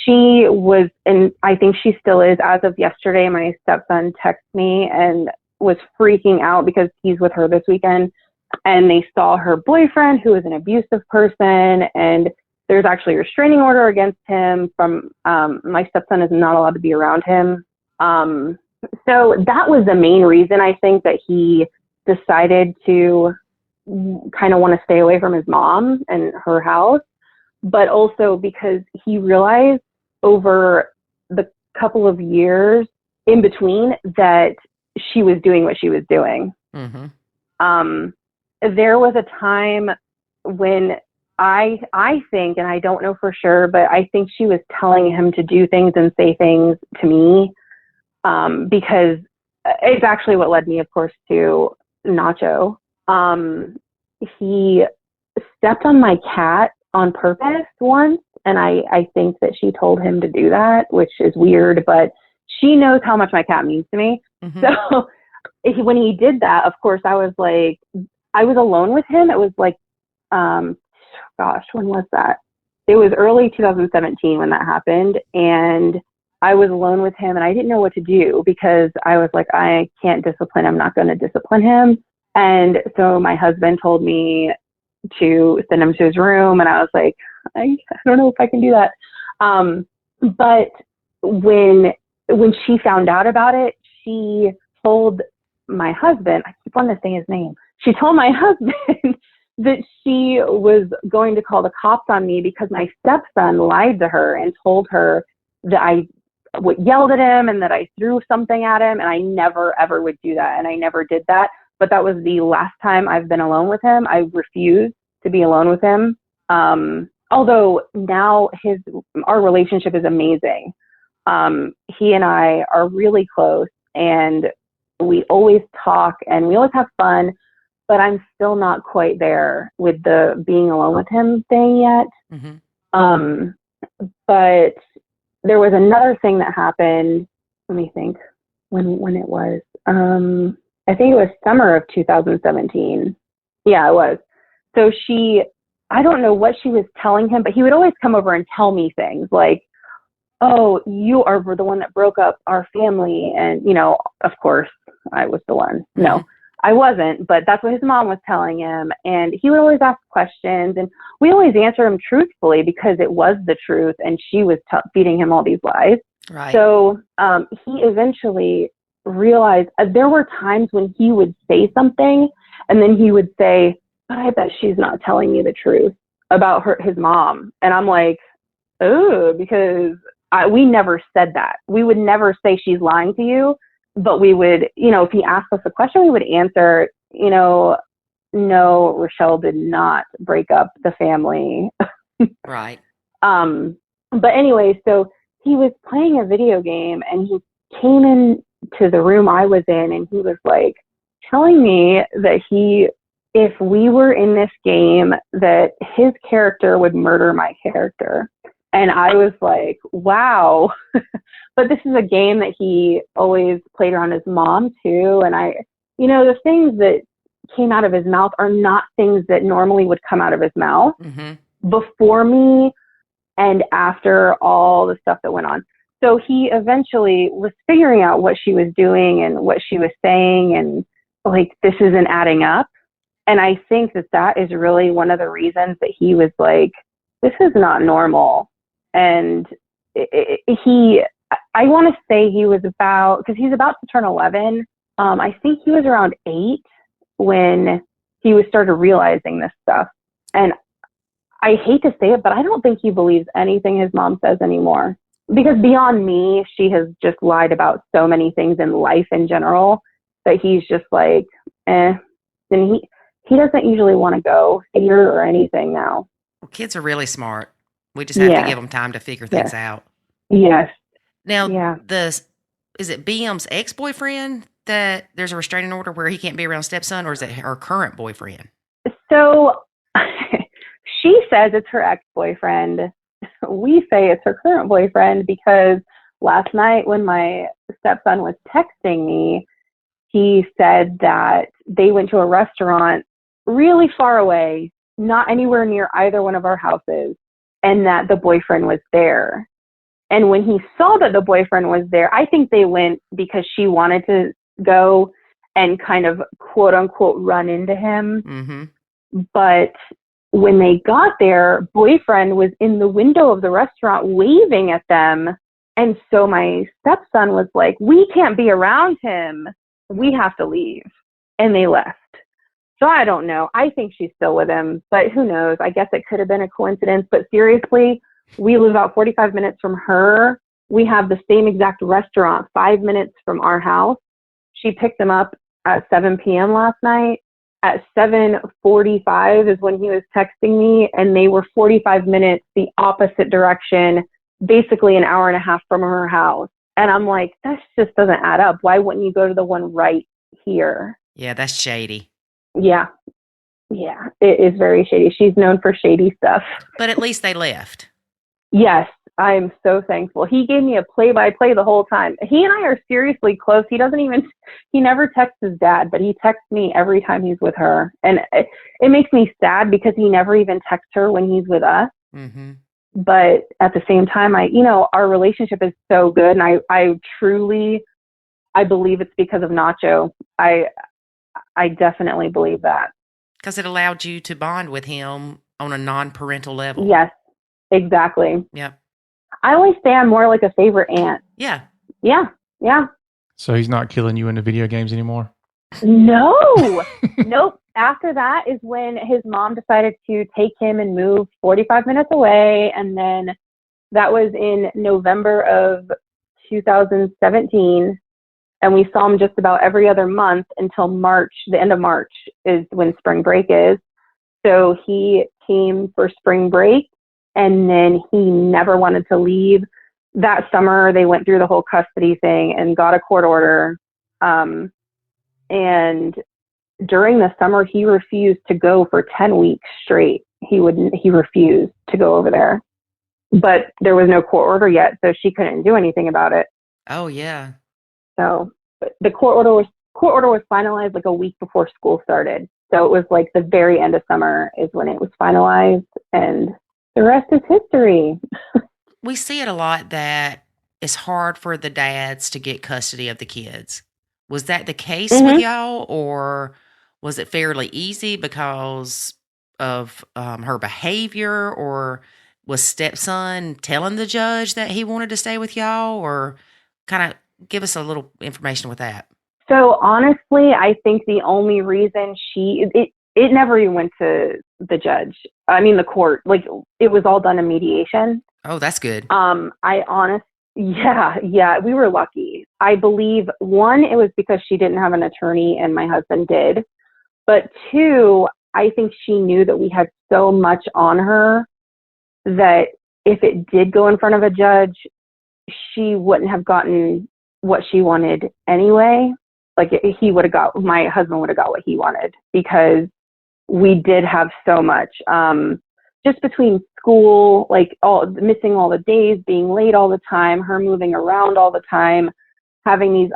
she was, and I think she still is, as of yesterday, my stepson texted me and was freaking out because he's with her this weekend, and they saw her boyfriend, who is an abusive person, and there's actually a restraining order against him from, my stepson is not allowed to be around him. So that was the main reason, I think, that he decided to kind of want to stay away from his mom and her house, but also because he realized over the couple of years in between that she was doing what she was doing. Mm-hmm. There was a time when I think, and I don't know for sure, but I think she was telling him to do things and say things to me, because it's actually what led me, of course, to Nacho. He stepped on my cat on purpose once, and I think that she told him to do that, which is weird, but she knows how much my cat means to me. Mm-hmm. So when he did that, of course, I was alone with him. It was like, gosh, when was that? It was early 2017 when that happened, and I was alone with him, and I didn't know what to do because I was like, I can't discipline. I'm not going to discipline him. And so my husband told me to send him to his room, and I was like, I don't know if I can do that. But when she found out about it, she told my husband, I keep wanting to say his name. She told my husband that she was going to call the cops on me because my stepson lied to her and told her that I yelled at him and that I threw something at him, and I never, ever would do that. And I never did that. But that was the last time I've been alone with him. I refused to be alone with him. Although now our relationship is amazing. He and I are really close, and we always talk and we always have fun, but I'm still not quite there with the being alone with him thing yet. Mm-hmm. But there was another thing that happened. Let me think when it was. I think it was summer of 2017. Yeah, it was. So I don't know what she was telling him, but he would always come over and tell me things like, oh, you are the one that broke up our family. And, of course, I was the one. Mm-hmm. No, I wasn't, but that's what his mom was telling him. And he would always ask questions, and we always answered him truthfully because it was the truth, and she was feeding him all these lies. Right. So he eventually realized there were times when he would say something, and then he would say, but I bet she's not telling me the truth about his mom. And I'm like, oh, because we never said that. We would never say she's lying to you, but we would, if he asked us a question, we would answer, no, Rochelle did not break up the family. Right. But anyway, so he was playing a video game, and he came in to the room I was in, and he was like telling me that if we were in this game, that his character would murder my character. And I was like, wow. But this is a game that he always played around his mom too. And the things that came out of his mouth are not things that normally would come out of his mouth before me and after all the stuff that went on. So he eventually was figuring out what she was doing and what she was saying, and like, this isn't adding up. And I think that is really one of the reasons that he was like, this is not normal. And I want to say he was because he's about to turn 11. I think he was around 8 when he started realizing this stuff. And I hate to say it, but I don't think he believes anything his mom says anymore. Because beyond me, she has just lied about so many things in life in general that he's just like, eh. And he doesn't usually want to go here or anything now. Well, kids are really smart. We just have to give them time to figure things out. Yes. Now, is it BM's ex-boyfriend that there's a restraining order where he can't be around stepson, or is it her current boyfriend? So she says it's her ex-boyfriend. We say it's her current boyfriend because last night when my stepson was texting me, he said that they went to a restaurant really far away, not anywhere near either one of our houses, and that the boyfriend was there. And when he saw that the boyfriend was there, I think they went because she wanted to go and kind of quote unquote run into him. Mm-hmm. But when they got there, boyfriend was in the window of the restaurant waving at them. And so my stepson was like, we can't be around him. We have to leave. And they left. So I don't know. I think she's still with him, but who knows? I guess it could have been a coincidence. But seriously, we live about 45 minutes from her. We have the same exact restaurant 5 minutes from our house. She picked them up at 7 p.m. last night. At 7:45 is when he was texting me, and they were 45 minutes the opposite direction, basically an hour and a half from her house. And I'm like, that just doesn't add up. Why wouldn't you go to the one right here? Yeah, that's shady. Yeah. Yeah, it is very shady. She's known for shady stuff. But at least they left. Yes, I'm so thankful. He gave me a play-by-play the whole time. He and I are seriously close. He never texts his dad, but he texts me every time he's with her. And it makes me sad because he never even texts her when he's with us. Mm-hmm. But at the same time, our relationship is so good. And I truly believe it's because of Nacho. I definitely believe that. Because it allowed you to bond with him on a non-parental level. Yes, exactly. Yep. I always say I'm more like a favorite aunt. Yeah. Yeah. Yeah. So he's not killing you into video games anymore? No. Nope. After that is when his mom decided to take him and move 45 minutes away. And then that was in November of 2017. And we saw him just about every other month until March. The end of March is when spring break is. So he came for spring break, and then he never wanted to leave. That summer, they went through the whole custody thing and got a court order. And during the summer, he refused to go for 10 weeks straight. He refused to go over there. But there was no court order yet, so she couldn't do anything about it. Oh, yeah. So the court order was finalized like a week before school started. So it was like the very end of summer is when it was finalized, and the rest is history. We see it a lot that it's hard for the dads to get custody of the kids. Was that the case with y'all, or was it fairly easy because of her behavior, or was stepson telling the judge that he wanted to stay with y'all, or kind of give us a little information with that? So honestly, I think the only reason it never even went to the judge. I mean, the court, like it was all done in mediation. Oh, that's good. Yeah, we were lucky. I believe, one, it was because she didn't have an attorney and my husband did. But two, I think she knew that we had so much on her that if it did go in front of a judge, she wouldn't have gotten what she wanted anyway. Like my husband would have got what he wanted, because we did have so much, just between school, like missing all the days, being late all the time, her moving around all the time, having these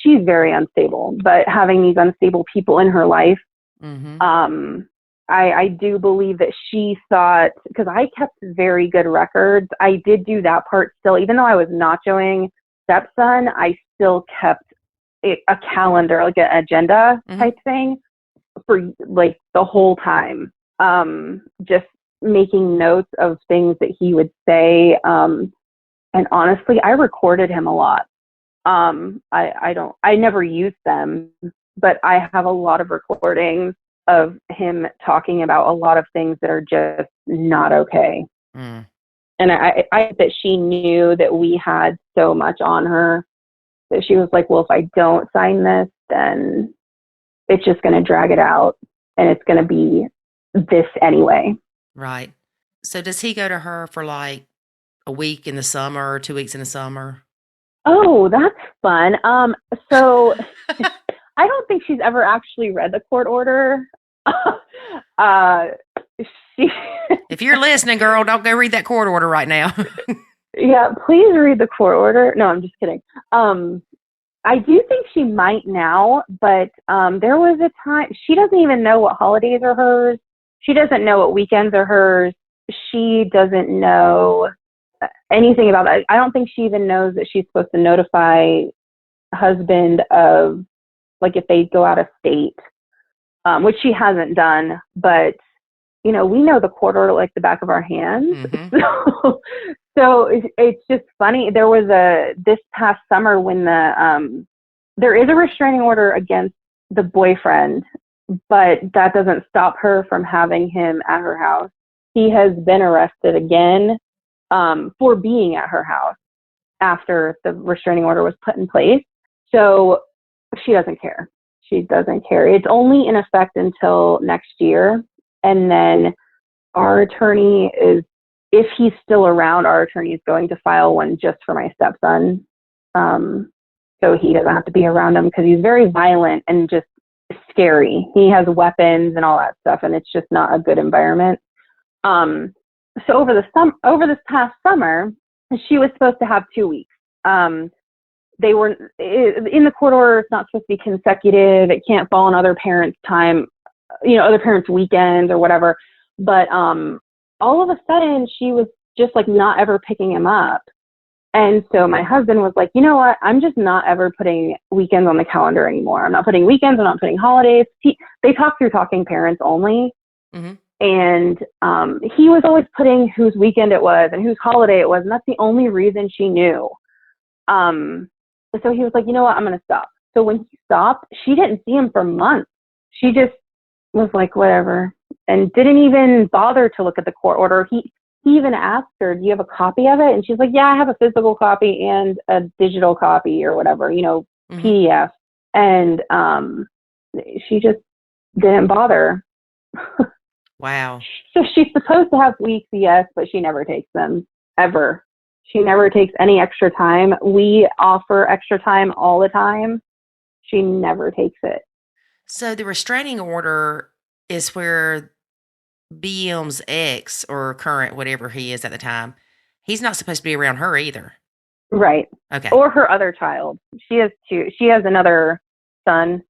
she's very unstable, but having these unstable people in her life. Mm-hmm. I do believe that she thought, because I kept very good records, I did do that part still, even though I was nachoing stepson, I still kept a calendar, like an agenda type thing, for like the whole time, just making notes of things that he would say. And honestly, I recorded him a lot. I never used them, but I have a lot of recordings of him talking about a lot of things that are just not okay. And I that she knew that we had so much on her that she was like, well, if I don't sign this, then it's just going to drag it out and it's going to be this anyway. Right. So does he go to her for like a week in the summer or 2 weeks in the summer? Oh, that's fun. So I don't think she's ever actually read the court order. If you're listening, girl, don't go read that court order right now. Yeah, please read the court order. No, I'm just kidding. I do think she might now, but there was a time she doesn't even know what holidays are hers. She doesn't know what weekends are hers. She doesn't know anything about that. I don't think she even knows that she's supposed to notify husband of, like, if they go out of state, which she hasn't done. But, you know, we know the court order like the back of our hands. Mm-hmm. So it's just funny. There was this past summer when there is a restraining order against the boyfriend, but that doesn't stop her from having him at her house. He has been arrested again for being at her house after the restraining order was put in place. So she doesn't care. She doesn't care. It's only in effect until next year. And then our attorney is, if he's still around, our attorney is going to file one just for my stepson. So he doesn't have to be around him because he's very violent and just scary. He has weapons and all that stuff, and it's just not a good environment. So over this past summer, she was supposed to have 2 weeks. They were in the court order. It's not supposed to be consecutive. It can't fall on other parents' time, other parents' weekends or whatever. But all of a sudden, she was just like not ever picking him up. And so my husband was like, you know what? I'm just not ever putting weekends on the calendar anymore. I'm not putting weekends. I'm not putting holidays. They talk through talking parents only. Mm-hmm. And he was always putting whose weekend it was and whose holiday it was. And that's the only reason she knew. So he was like, you know what? I'm going to stop. So when he stopped, she didn't see him for months. She just was like, whatever, and didn't even bother to look at the court order. He even asked her, do you have a copy of it? And she's like, yeah, I have a physical copy and a digital copy or whatever, mm-hmm. PDF. And she just didn't bother. Wow. So she's supposed to have weeks, yes, but she never takes them, ever. She never takes any extra time. We offer extra time all the time. She never takes it. So the restraining order is where BM's ex or current, whatever he is at the time, he's not supposed to be around her either. Right. Okay. Or her other child. She has two. She has another son.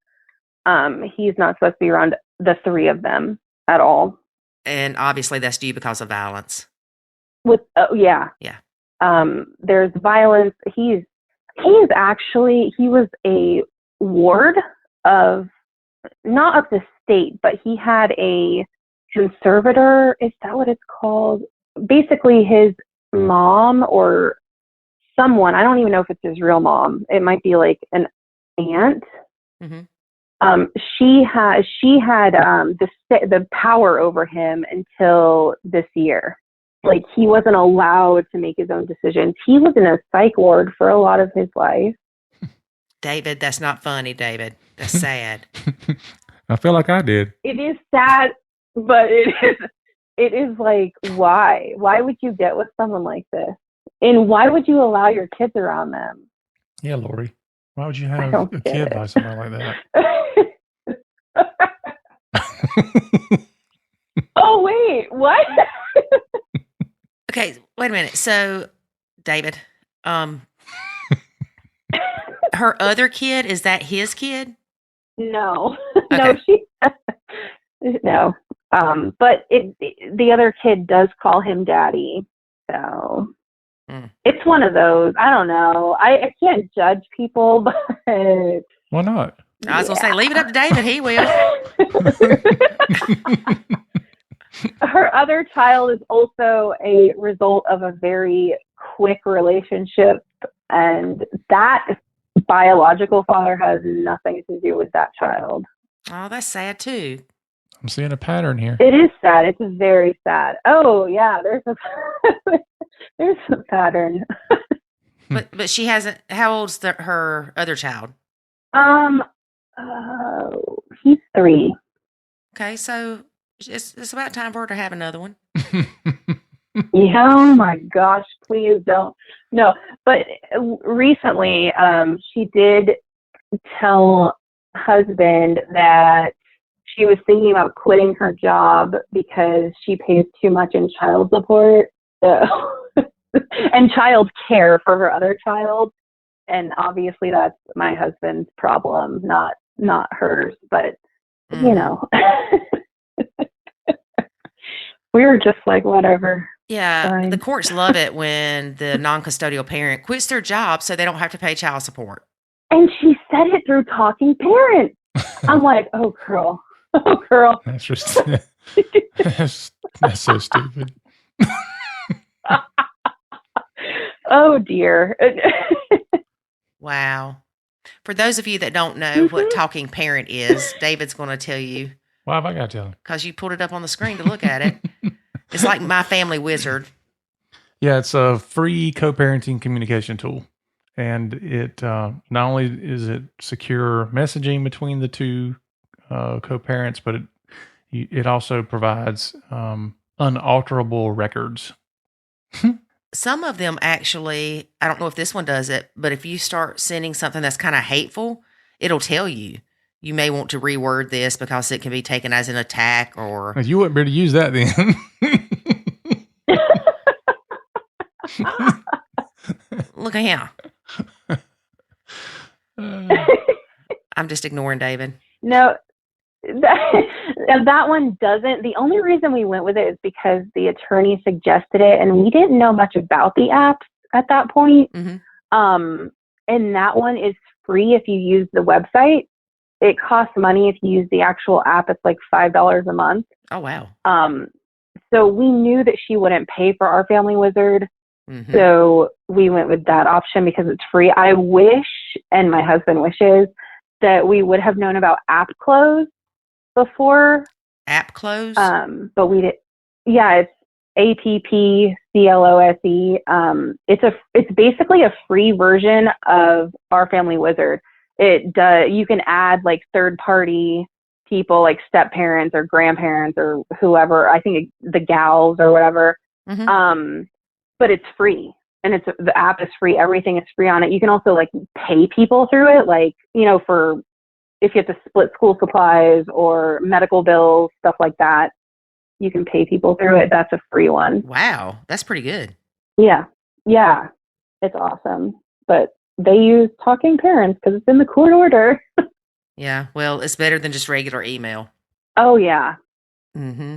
He's not supposed to be around the three of them at all. And obviously that's due because of violence. Yeah. There's violence. He was a ward of, not of the state, but he had a conservator. Is that what it's called? Basically his mom or someone, I don't even know if it's his real mom. It might be like an aunt. Mm-hmm. She had the power over him until this year. Like, he wasn't allowed to make his own decisions. He was in a psych ward for a lot of his life. David, that's not funny, David. That's sad. I feel like I did. It is sad, but it is like, why? Why would you get with someone like this? And why would you allow your kids around them? Yeah, Lori. Why would you have a kid by somebody like that? Oh, wait, what? Okay, wait a minute. So, David, her other kid, is that his kid? No. Okay. No. But the other kid does call him daddy. So it's one of those. I don't know. I can't judge people, but why not? I was going to say, leave it up to David. He will. Her other child is also a result of a very quick relationship, and that biological father has nothing to do with that child. Oh, that's sad too. I'm seeing a pattern here. It is sad. It's very sad. Oh yeah, there's a pattern. But she hasn't. How old's her other child? He's 3. Okay, so it's about time for her to have another one. Yeah, oh my gosh, please don't. No, but recently, she did tell husband that she was thinking about quitting her job because she pays too much in child support and child care for her other child. And obviously that's my husband's problem, not hers, but you know, we were just like, whatever. Yeah, Fine. the courts love it when the non-custodial parent quits their job so they don't have to pay child support. And she said it through talking parents. I'm like, oh, girl. Oh, girl. That's just that's so stupid. Oh, dear. Wow. For those of you that don't know what talking parent is, David's going to tell you. Why have I got to tell him? Because you pulled it up on the screen to look at it. It's like My Family Wizard. Yeah, it's a free co-parenting communication tool. And it not only is it secure messaging between the two co-parents, but it also provides unalterable records. Some of them actually, I don't know if this one does it, but if you start sending something that's kind of hateful, it'll tell you. You may want to reword this because it can be taken as an attack or... You wouldn't be able to use that then. Look at him. I'm just ignoring David. No, that one doesn't. The only reason we went with it is because the attorney suggested it, and we didn't know much about the apps at that point. Mm-hmm. And that one is free if you use the website. It costs money if you use the actual app. It's like $5 a month. Oh, wow. So we knew that she wouldn't pay for our Family Wizard. Mm-hmm. So we went with that option because it's free. I wish, and my husband wishes, that we would have known about App Close before. App Close? But we did. Yeah, it's AppClose. It's basically a free version of our Family Wizard. You can add like third party people like step parents or grandparents or whoever. I think the gals or whatever. Mm-hmm. But it's free, and the app is free. Everything is free on it. You can also like pay people through it, like, you know, for if you have to split school supplies or medical bills, stuff like that. You can pay people through it. That's a free one. Wow, that's pretty good. Yeah, it's awesome. But they use talking parents because it's in the court order. Yeah, well, it's better than just regular email. Oh yeah. Mm-hmm.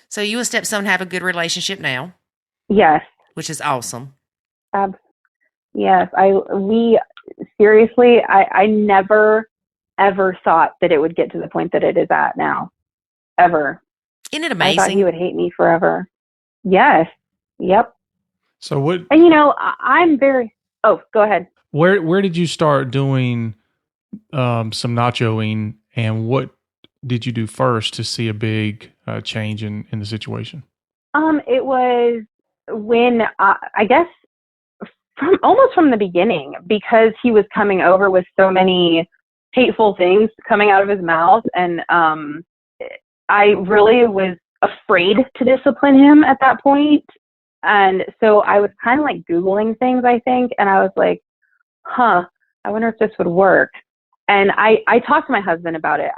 So you and stepson have a good relationship now. Yes. Which is awesome. Yes. I never, ever thought that it would get to the point that it is at now. Ever. Isn't it amazing? I thought he would hate me forever. Yes. Yep. So what? And you know, I'm very, oh, go ahead. Where did you start doing some nachoing, and what did you do first to see a big change in the situation? It was when, I guess, almost from the beginning, because he was coming over with so many hateful things coming out of his mouth. And I really was afraid to discipline him at that point. And so I was kind of like Googling things, I think. And I was like, I wonder if this would work. And I talked to my husband about it.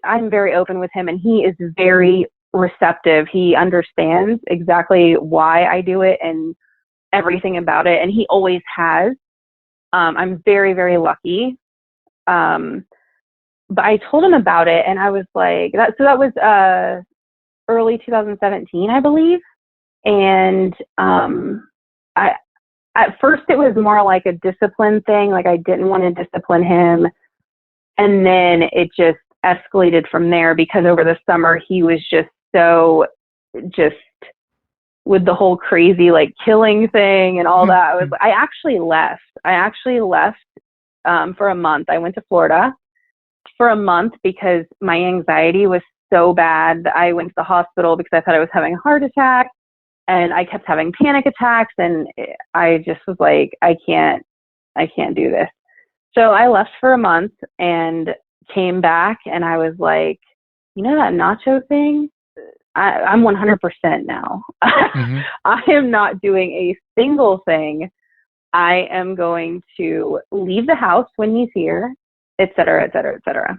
I'm very open with him, and he is very receptive. He understands exactly why I do it and everything about it, and he always has. I'm very, very lucky. But I told him about it, and I was like, that was early 2017, I believe. And at first it was more like a discipline thing. Like I didn't want to discipline him. And then escalated from there, because over the summer he was just with the whole crazy like killing thing and all that. I actually left for a month. I went to Florida for a month because my anxiety was so bad that I went to the hospital because I thought I was having a heart attack, and I kept having panic attacks, and I just was like, I can't do this. So I left for a month and came back, and I was like, you know that nacho thing? I'm 100% now. Mm-hmm. I am not doing a single thing. I am going to leave the house when he's here, et cetera, et cetera, et cetera.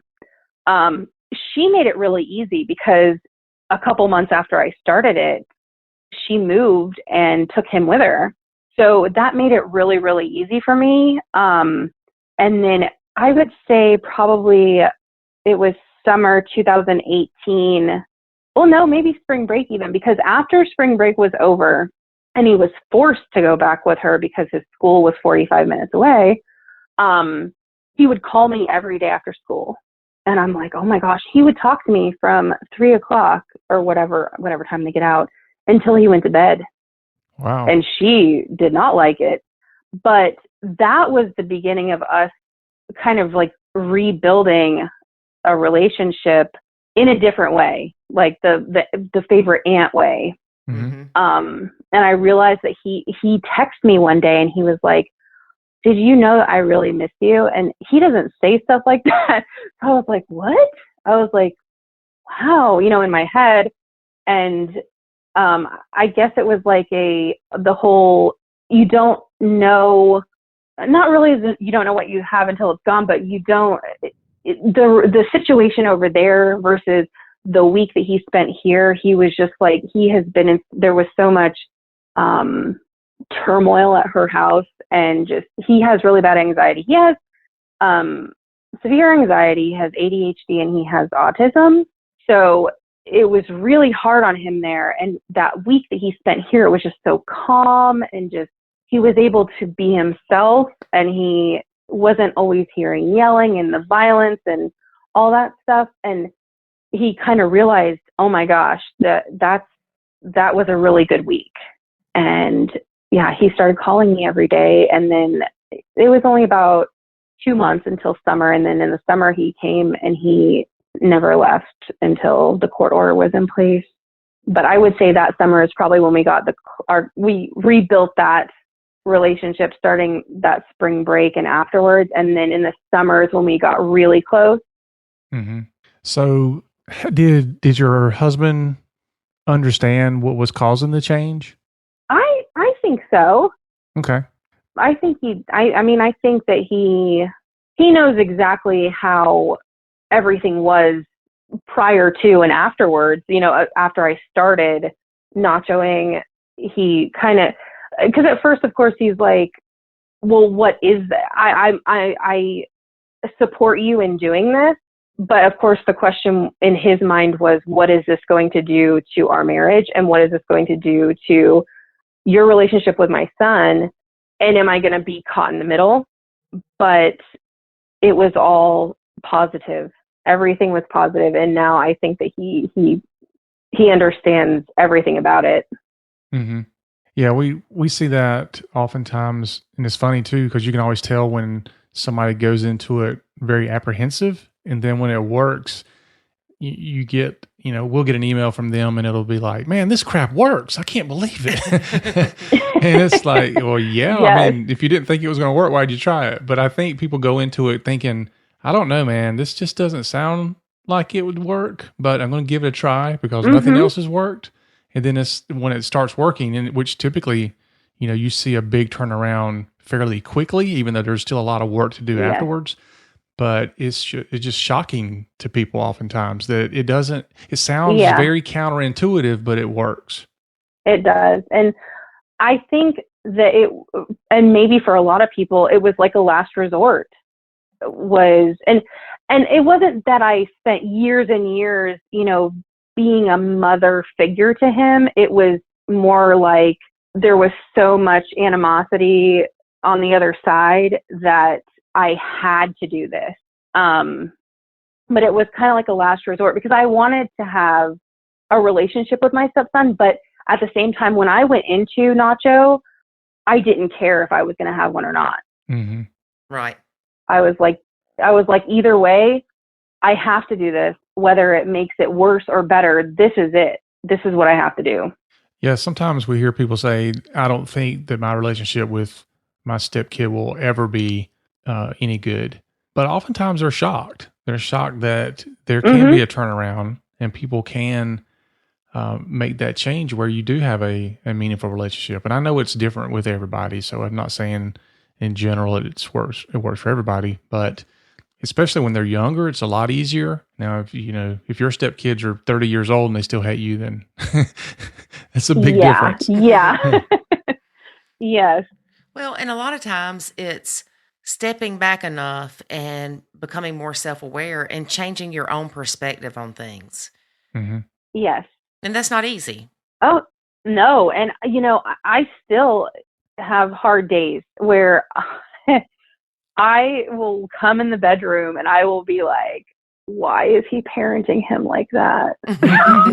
She made it really easy because a couple months after I started it, she moved and took him with her. So that made it really, really easy for me. And then I would say probably it was summer 2018. Well, no, maybe spring break even, because after spring break was over and he was forced to go back with her because his school was 45 minutes away, he would call me every day after school. And I'm like, oh my gosh, he would talk to me from 3 o'clock or whatever time they get out until he went to bed. Wow. And she did not like it. But that was the beginning of us kind of like rebuilding a relationship in a different way, like the favorite aunt way. Mm-hmm. And I realized that he texted me one day and he was like, did you know that I really miss you? And he doesn't say stuff like that. So I was like, what? I was like, wow, in my head. And I guess it was like the whole, you don't know, not really you don't know what you have until it's gone, but you don't, the situation over there versus the week that he spent here, he was just like, there was so much turmoil at her house, and just, he has really bad anxiety. He has severe anxiety, he has ADHD, and he has autism. So it was really hard on him there. And that week that he spent here, it was just so calm, and just, he was able to be himself, and he wasn't always hearing yelling and the violence and all that stuff. And he kind of realized, oh my gosh, that was a really good week. And yeah, he started calling me every day. And then it was only about 2 months until summer. And then in the summer he came, and he never left until the court order was in place. But I would say that summer is probably when we got we rebuilt that relationship, starting that spring break and afterwards. And then in the summers when we got really close. Mm-hmm. So did your husband understand what was causing the change? I think so. Okay. I think I think that he knows exactly how everything was prior to and afterwards. After I started nachoing, he kind of, because at first, of course, he's like, well, what is that? I support you in doing this. But of course, the question in his mind was, what is this going to do to our marriage? And what is this going to do to your relationship with my son? And am I going to be caught in the middle? But it was all positive. Everything was positive. And now I think that he understands everything about it. Mm-hmm. Yeah, we see that oftentimes. And it's funny too, because you can always tell when somebody goes into it very apprehensive. And then when it works, you get, we'll get an email from them and it'll be like, man, this crap works. I can't believe it. And it's like, well, yeah, yes. I mean, if you didn't think it was going to work, why'd you try it? But I think people go into it thinking, I don't know, man, this just doesn't sound like it would work, but I'm going to give it a try because nothing else has worked. And then it's when it starts working, and which typically, you see a big turnaround fairly quickly, even though there's still a lot of work to do afterwards. But it's just shocking to people oftentimes that it sounds very counterintuitive, but it works. It does. And I think that and maybe for a lot of people, it was like a last resort. And it wasn't that I spent years and years, being a mother figure to him. It was more like there was so much animosity on the other side that I had to do this. but it was kind of like a last resort because I wanted to have a relationship with my stepson. But at the same time, when I went into Nacho, I didn't care if I was going to have one or not. Mm-hmm. Right. I was like, either way, I have to do this, whether it makes it worse or better. This is it. This is what I have to do. Yeah. Sometimes we hear people say, I don't think that my relationship with my stepkid will ever be any good. But oftentimes they're shocked. They're shocked that there can be a turnaround and people can make that change where you do have a meaningful relationship. And I know it's different with everybody. So I'm not saying in general it works for everybody, but especially when they're younger, it's a lot easier. Now, if your stepkids are 30 years old and they still hate you, then it's a big difference. Yeah. Yes. Well, and a lot of times it's stepping back enough and becoming more self-aware and changing your own perspective on things. Mm-hmm. Yes. And that's not easy. Oh, no. And, I still have hard days where I will come in the bedroom and I will be like, why is he parenting him like that? I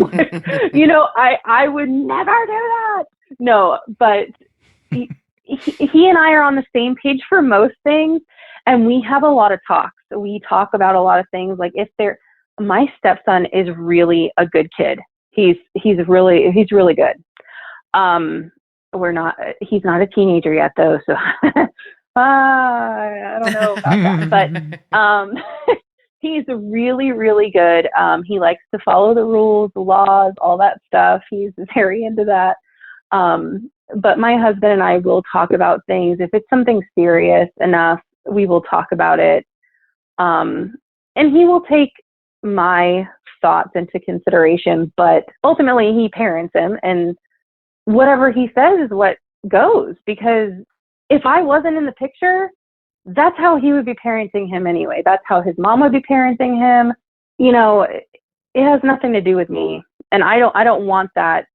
would never do that. No, but he and I are on the same page for most things. And we have a lot of talks. We talk about a lot of things. Like my stepson is really a good kid. He's really good. He's not a teenager yet though. So I don't know about that, but he's really, really good. He likes to follow the rules, the laws, all that stuff. He's very into that. But my husband and I will talk about things. If it's something serious enough, we will talk about it. And he will take my thoughts into consideration, but ultimately he parents him, and whatever he says is what goes, because if I wasn't in the picture, that's how he would be parenting him anyway. That's how his mom would be parenting him. It has nothing to do with me, and I don't want that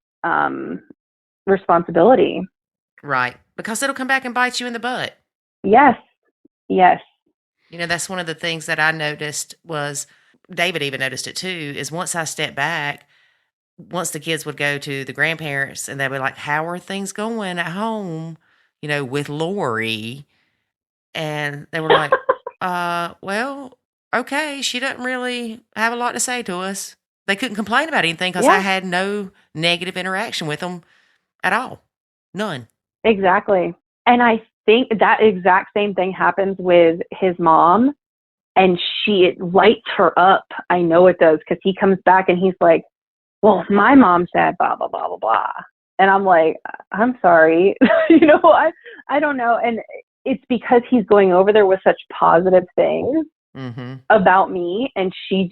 responsibility. Right, because it'll come back and bite you in the butt. Yes. That's one of the things that I noticed was, David even noticed it too, is once I stepped back, once the kids would go to the grandparents and they'd be like, how are things going at home, with Lori? And they were like, well, okay, she doesn't really have a lot to say to us. They couldn't complain about anything because I had no negative interaction with them at all. None. Exactly. And I think that exact same thing happens with his mom, and it lights her up. I know it does, because he comes back and he's like, well, my mom said blah, blah, blah, blah, blah. And I'm like, I'm sorry. I don't know. And it's because he's going over there with such positive things about me, and she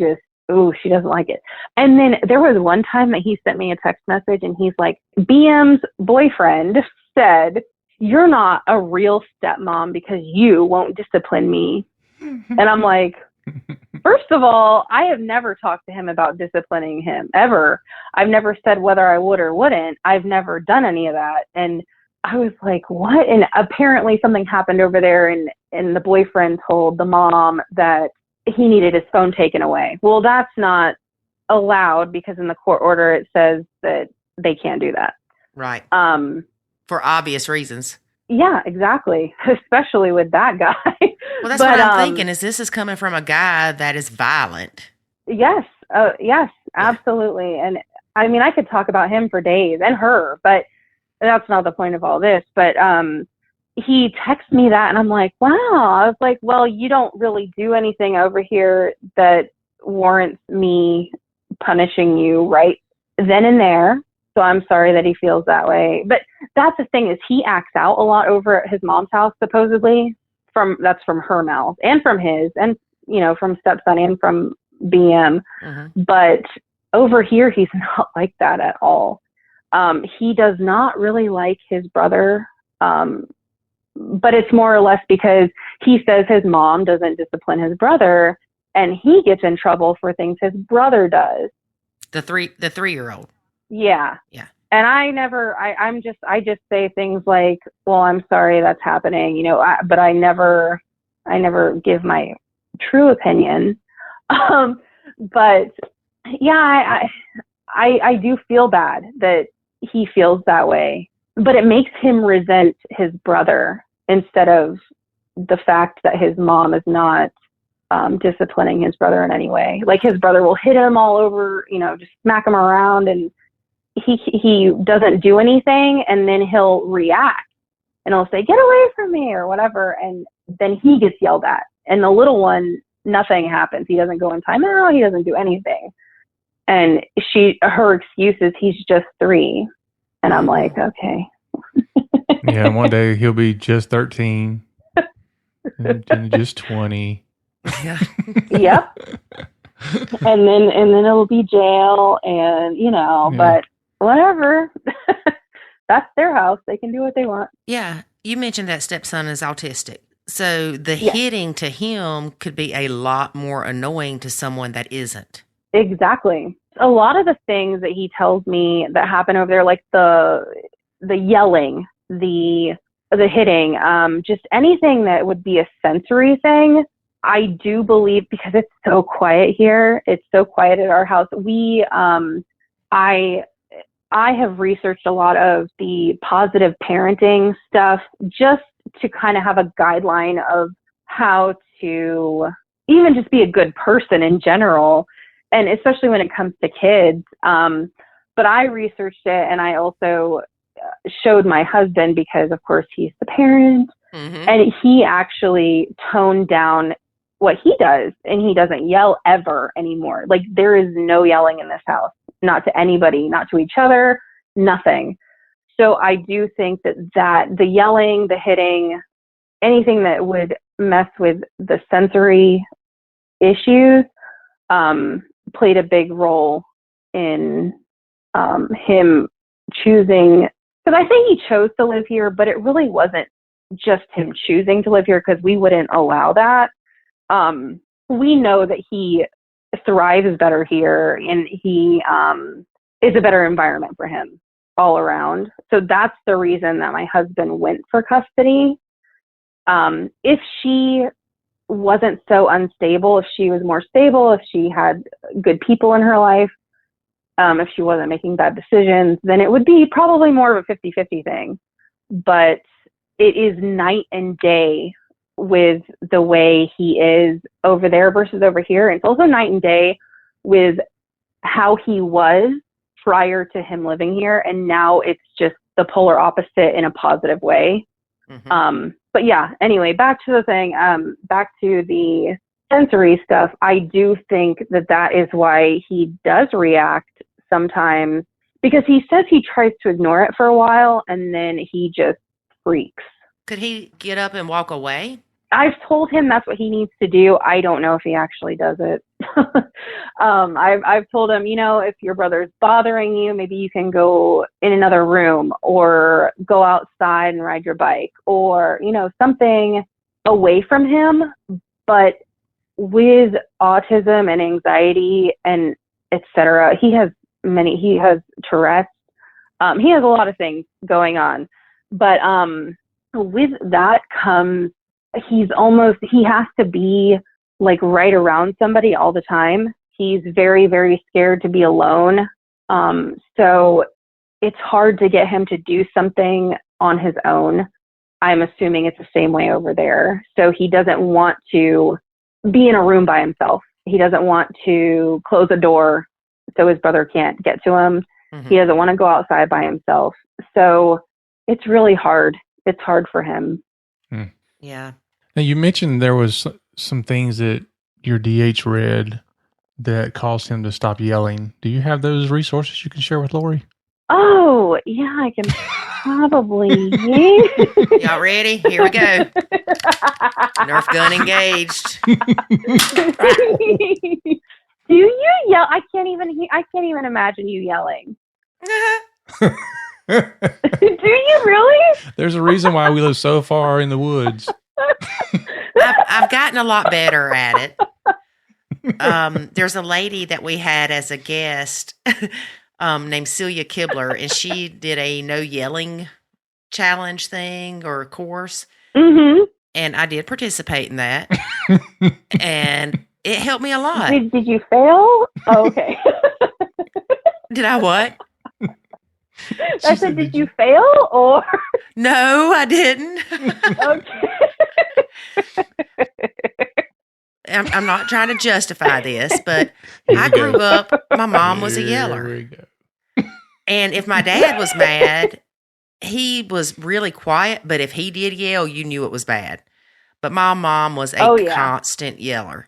doesn't like it. And then there was one time that he sent me a text message and he's like, BM's boyfriend said, you're not a real stepmom because you won't discipline me. And I'm like, first of all, I have never talked to him about disciplining him ever. I've never said whether I would or wouldn't. I've never done any of that. And I was like, what? And apparently something happened over there, and the boyfriend told the mom that he needed his phone taken away. Well, that's not allowed, because in the court order it says that they can't do that. Right. For obvious reasons. Yeah, exactly. Especially with that guy. Well, that's what I'm thinking, is this is coming from a guy that is violent. Yes. Yes, absolutely. And I mean, I could talk about him for days, and her, but that's not the point of all this. But he texted me that, and I'm like, wow. I was like, well, you don't really do anything over here that warrants me punishing you right then and there. So I'm sorry that he feels that way. But that's the thing, is he acts out a lot over at his mom's house, supposedly. That's from her mouth, and from his, and from stepson, and from BM. But over here, he's not like that at all. He does not really like his brother, but it's more or less because he says his mom doesn't discipline his brother, and he gets in trouble for things his brother does. The 3-year-old. Yeah. Yeah. And I just say things like, well, I'm sorry that's happening, but I never give my true opinion. But yeah, I do feel bad that he feels that way, but it makes him resent his brother instead of the fact that his mom is not disciplining his brother in any way. Like his brother will hit him all over, just smack him around, and he doesn't do anything, and then he'll react and he'll say, "Get away from me," or whatever, and then he gets yelled at. And the little one, nothing happens. He doesn't go in timeout. He doesn't do anything. And her excuse is he's just 3. And I'm like, okay. Yeah, one day he'll be just 13 and just 20. Yeah. Yep. And then it'll be jail, and but whatever. That's their house. They can do what they want. Yeah. You mentioned that stepson is autistic. So the hitting to him could be a lot more annoying to someone that isn't. Exactly. A lot of the things that he tells me that happen over there, like the yelling, the hitting, just anything that would be a sensory thing, I do believe, because it's so quiet here. It's so quiet at our house. I have researched a lot of the positive parenting stuff just to kind of have a guideline of how to even just be a good person in general, and especially when it comes to kids. But I researched it, and I also showed my husband, because of course he's the parent, and he actually toned down what he does, and he doesn't yell ever anymore. Like, there is no yelling in this house, not to anybody, not to each other, nothing. So I do think that the yelling, the hitting, anything that would mess with the sensory issues played a big role in him choosing, because I think he chose to live here, but it really wasn't just him choosing to live here, because we wouldn't allow that. We know that he thrives better here, and he is a better environment for him all around. So that's the reason that my husband went for custody. If she wasn't so unstable, if she was more stable, if she had good people in her life, if she wasn't making bad decisions, then it would be probably more of a 50-50 thing. But it is night and day with the way he is over there versus over here. And it's also night and day with how he was prior to him living here. And now it's just the polar opposite in a positive way. But yeah, anyway, back to the thing, back to the sensory stuff. I do think that is why he does react sometimes, because he says he tries to ignore it for a while, and then he just freaks. Could he get up and walk away? I've told him that's what he needs to do. I don't know if he actually does it. I've told him, if your brother's bothering you, maybe you can go in another room, or go outside and ride your bike, or, something away from him. But with autism and anxiety and etc., he has Tourette's. He has a lot of things going on. But with that comes, he has to be like right around somebody all the time. He's very, very scared to be alone. So it's hard to get him to do something on his own. I'm assuming it's the same way over there. So he doesn't want to be in a room by himself. He doesn't want to close a door so his brother can't get to him. He doesn't want to go outside by himself. So it's really hard. It's hard for him. Yeah. Now, you mentioned there was some things that your DH read that caused him to stop yelling. Do you have those resources you can share with Lori? Oh, yeah, I can probably. Y'all ready? Here we go. Nerf gun engaged. Do you yell? I can't even imagine you yelling. Do you really? There's a reason why we live so far in the woods. I've gotten a lot better at it. There's a lady that we had as a guest named Celia Kibler, and she did a no yelling challenge thing or a course. And I did participate in that. And it helped me a lot. Did you fail? Oh, okay. Did I what? I said, did you fail or? No, I didn't. Okay. I'm not trying to justify this, but I grew up, my mom was a yeller. Here we go. And if my dad was mad, he was really quiet, but if he did yell, you knew it was bad. But my mom was a constant yeller.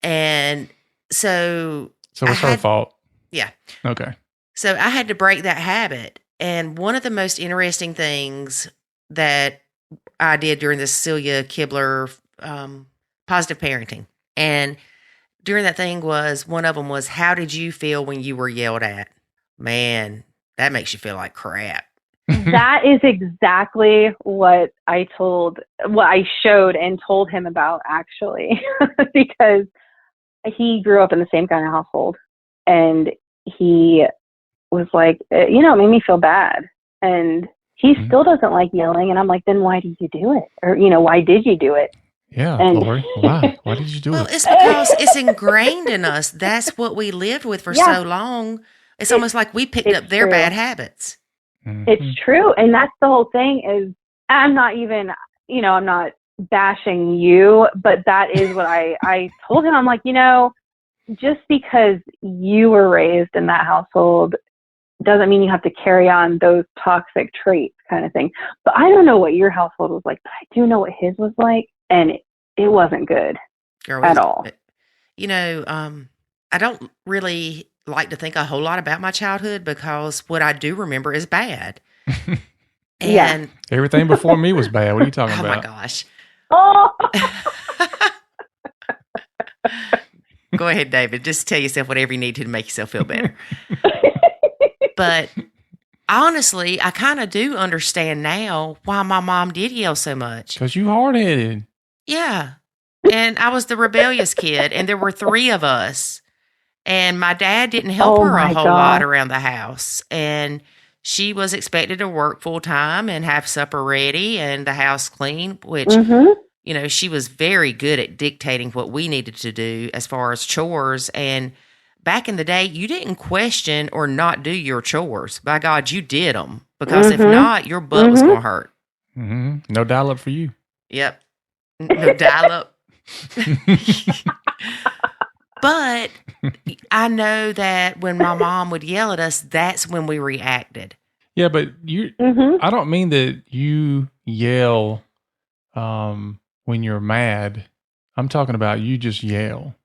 And so it's her fault. Yeah. Okay. So I had to break that habit. And one of the most interesting things that I did during the Celia Kibler positive parenting, and during that thing was, one of them was, how did you feel when you were yelled at? Man, that makes you feel like crap. That is exactly what I showed and told him about, actually, because he grew up in the same kind of household, and he was like, it made me feel bad. And he still doesn't like yelling. And I'm like, then why did you do it? Or, why did you do it? Yeah, Lori, why? Why did you do it? Well, it's because it's ingrained in us. That's what we lived with for so long. It's almost like we picked up their bad habits. Mm-hmm. It's true. And that's the whole thing is, I'm not even, I'm not bashing you, but that is what I told him. I'm like, just because you were raised in that household doesn't mean you have to carry on those toxic traits, kind of thing. But I don't know what your household was like, but I do know what his was like. And it wasn't good at all. I don't really like to think a whole lot about my childhood because what I do remember is bad. And everything before me was bad. What are you talking about? Oh my gosh. Oh. Go ahead, David. Just tell yourself whatever you need to make yourself feel better. But honestly, I kind of do understand now why my mom did yell so much. Because you hard-headed. Yeah. And I was the rebellious kid, and there were 3 of us. And my dad didn't help her a whole lot around the house. And she was expected to work full-time and have supper ready and the house clean, which, she was very good at dictating what we needed to do as far as chores. And back in the day, you didn't question or not do your chores. By God, you did them. Because if not, your butt was going to hurt. Mm-hmm. No dial-up for you. Yep. No dial-up. But I know that when my mom would yell at us, that's when we reacted. Yeah, but I don't mean that you yell when you're mad. I'm talking about you just yell.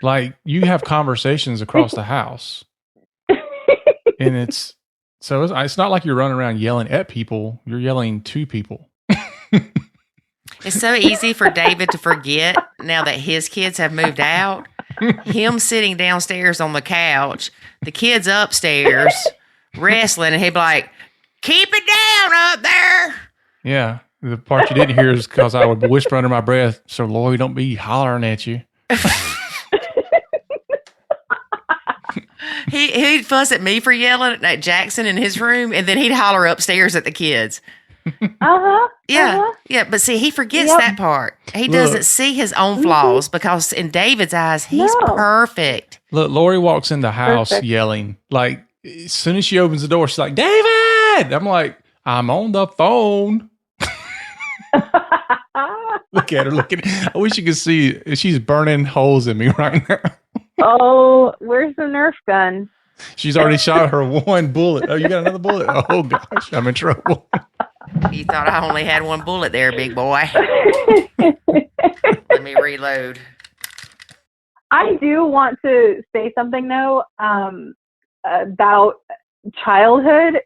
Like you have conversations across the house. And it's not like you're running around yelling at people. You're yelling to people. It's so easy for David to forget now that his kids have moved out. Him sitting downstairs on the couch, the kids upstairs wrestling, and he'd be like, "Keep it down up there." Yeah. The part you didn't hear is because I would whisper under my breath, "So Lori, don't be hollering at you." He'd fuss at me for yelling at Jackson in his room, and then he'd holler upstairs at the kids. Yeah. But see, he forgets that part. He doesn't see his own flaws because in David's eyes, he's perfect. Look, Lori walks in the house yelling. Like, as soon as she opens the door, she's like, "David!" I'm like, "I'm on the phone." Look at her. I wish you could see. She's burning holes in me right now. Oh, where's the Nerf gun? She's already shot her 1 bullet. Oh, you got another bullet? Oh, gosh, I'm in trouble. You thought I only had 1 bullet there, big boy. Let me reload. I do want to say something, though, about childhood,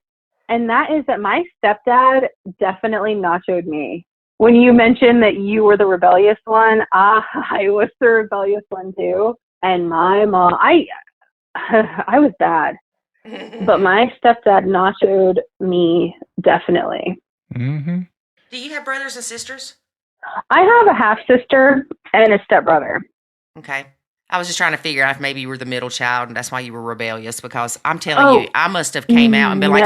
and that is that my stepdad definitely nachoed me. When you mentioned that you were the rebellious one, I was the rebellious one, too. And my mom, I was bad, but my stepdad nachoed me definitely. Mm-hmm. Do you have brothers and sisters? I have a half sister and a stepbrother. Okay. I was just trying to figure out if maybe you were the middle child and that's why you were rebellious, because I'm telling you, I must have came out and been like,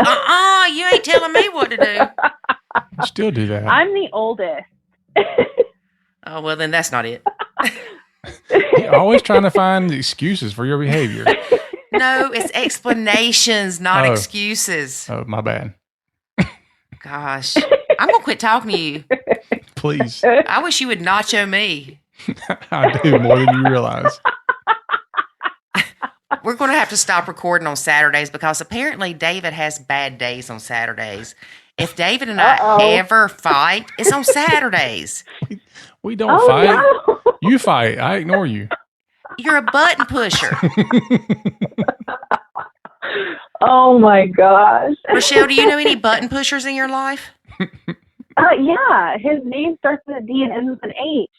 you ain't telling me what to do. You still do that. I'm the oldest. Oh, well, then that's not it. You're always trying to find excuses for your behavior. No, it's explanations, not Oh. excuses. Oh, my bad. Gosh, I'm going to quit talking to you. Please. I wish you would nacho me. I do more than you realize. We're going to have to stop recording on Saturdays because apparently David has bad days on Saturdays. If David and I ever fight, it's on Saturdays. We don't fight. No. You fight. I ignore you. You're a button pusher. Oh my gosh. Rochelle, do you know any button pushers in your life? Yeah, his name starts with a D and ends with an H.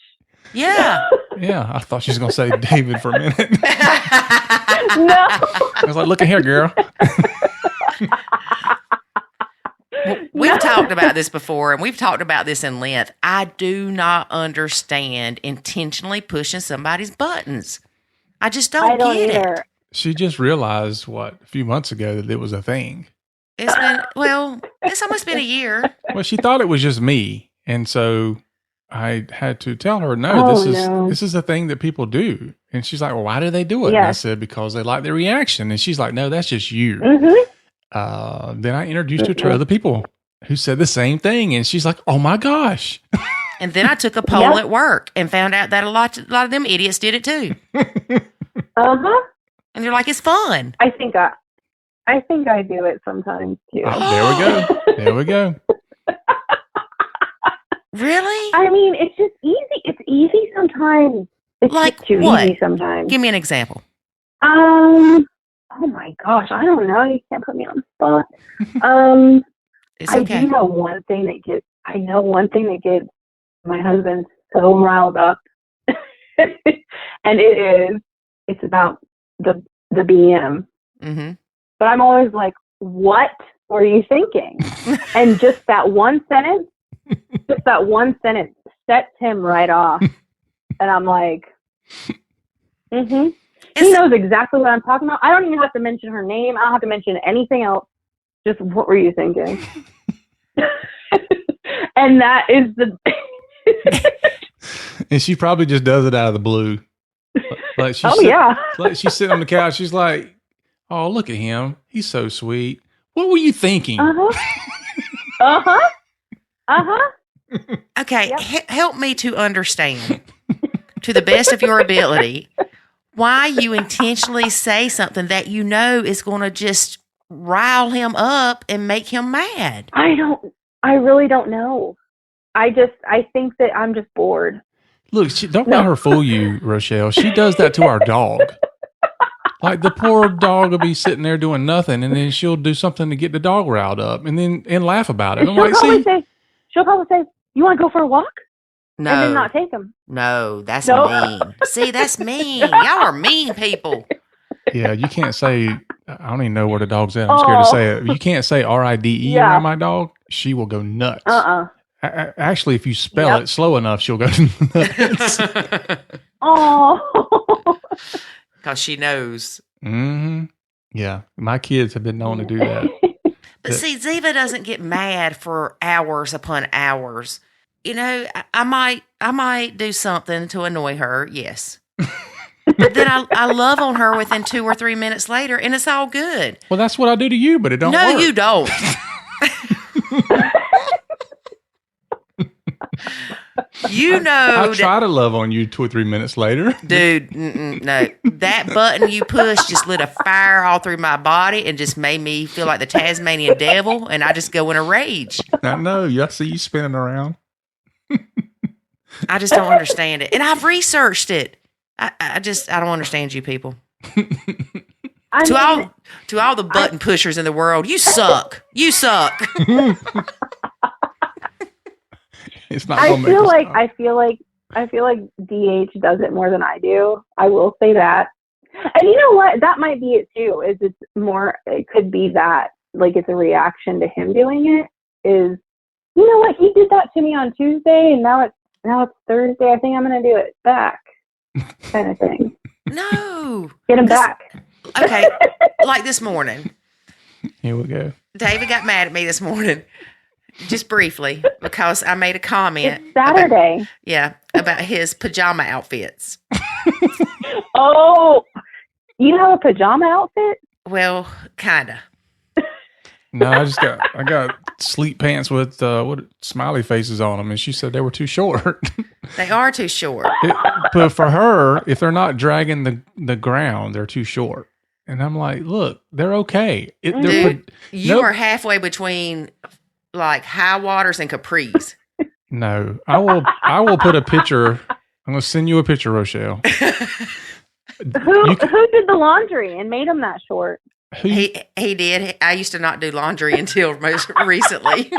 Yeah. Yeah, I thought she was going to say David for a minute. No. I was like, look at here, girl. We've talked about this before, and we've talked about this in length. I do not understand intentionally pushing somebody's buttons. I just I don't don't get either. it. She just realized, a few months ago that it was a thing. It's almost been a year. Well, she thought it was just me. And so I had to tell her, no, this is a thing that people do. And she's like, well, why do they do it? And I said, because they like the reaction. And she's like, no, that's just you. Mm-hmm. Then I introduced her to other people who said the same thing. And she's like, oh my gosh. And then I took a poll at work and found out that a lot of them idiots did it too. Uh-huh. And they're like, it's fun. I think I do it sometimes too. Oh, there we go. Really? I mean, it's just easy. It's easy sometimes. It's Like just too what? easy sometimes. Give me an example. Oh my gosh, I don't know. You can't put me on the spot. It's I okay. do know one thing that gets my husband so riled up, and it's about the BM. Mm-hmm. But I'm always like, what were you thinking? And just that one sentence sets him right off. And I'm like, mm-hmm. He knows exactly what I'm talking about. I don't even have to mention her name. I don't have to mention anything else. Just what were you thinking? And that is the... And she probably just does it out of the blue. Like she's like she's sitting on the couch. She's like, oh, look at him. He's so sweet. What were you thinking? Okay, help me to understand, to the best of your ability, why you intentionally say something that you know is going to just rile him up and make him mad. I really don't know. I think that I'm just bored. Look, don't let her fool you, Rochelle. She does that to our dog. Like the poor dog will be sitting there doing nothing, and then she'll do something to get the dog riled up, and laugh about it. I'm like, She'll probably say, "You want to go for a walk?" No, and then not take him. No, that's mean. See, that's mean. Y'all are mean people. Yeah, you can't say. I don't even know where the dog's at. I'm scared to say it. You can't say RIDE around my dog. She will go nuts. Actually, if you spell it slow enough, she'll go nuts. Oh. Because she knows. Mm-hmm. Yeah, my kids have been known to do that. But see, Ziva doesn't get mad for hours upon hours. You know, I might do something to annoy her, yes. But then I love on her within 2 or 3 minutes later, and it's all good. Well, that's what I do to you, but it don't work. No, you don't. You know, I try to love on you 2 or 3 minutes later. Dude, no. That button you pushed just lit a fire all through my body and just made me feel like the Tasmanian devil, and I just go in a rage. I know. I see you spinning around. I just don't understand it. And I've researched it. I don't understand you people. To all the button pushers in the world, you suck. You suck. It's not. I feel like DH does it more than I do. I will say that. And you know what? That might be it too. It could be that, like, it's a reaction to him doing it. Is, you know what? He did that to me on Tuesday, and now it's Thursday. I think I'm going to do it back, kind of thing. No. Get him back. Okay. Like this morning. Here we go. David got mad at me this morning. Just briefly, because I made a comment. It's Saturday. About his pajama outfits. Oh, you have a pajama outfit? Well, kinda. No, I got sleep pants with what smiley faces on them, and she said they were too short. They are too short. But for her, if they're not dragging the ground, they're too short. And I'm like, look, they're okay. Dude, you are halfway between like high waters and capris. No, I will put a picture. I'm going to send you a picture, Rochelle. Who did the laundry and made them that short? He did. I used to not do laundry until most recently.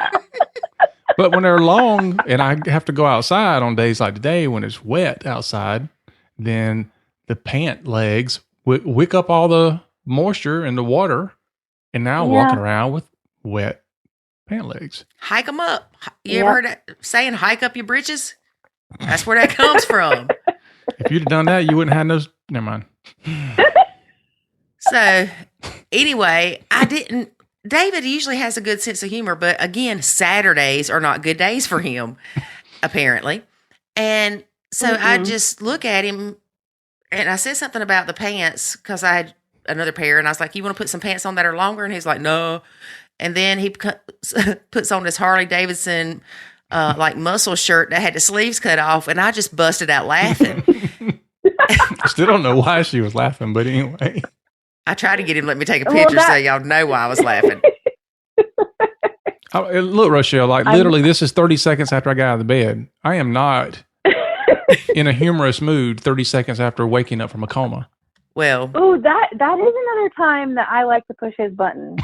But when they're long and I have to go outside on days like today when it's wet outside, then the pant legs wick up all the moisture and the water, and now I'm walking around with wet pant legs. Hike them up. You ever heard that saying, hike up your britches? That's where that comes from. If you'd have done that, you wouldn't have no... Never mind. So, anyway, David usually has a good sense of humor, but again, Saturdays are not good days for him, apparently. And so I just look at him and I said something about the pants because I had another pair and I was like, you want to put some pants on that are longer? And he's like, no. And then he puts on this Harley Davidson like muscle shirt that had the sleeves cut off, and I just busted out laughing. I still don't know why she was laughing, but anyway. I tried to get him to let me take a picture so y'all know why I was laughing. Look, Rochelle, literally this is 30 seconds after I got out of the bed. I am not in a humorous mood 30 seconds after waking up from a coma. Well. Oh, that is another time that I like to push his button.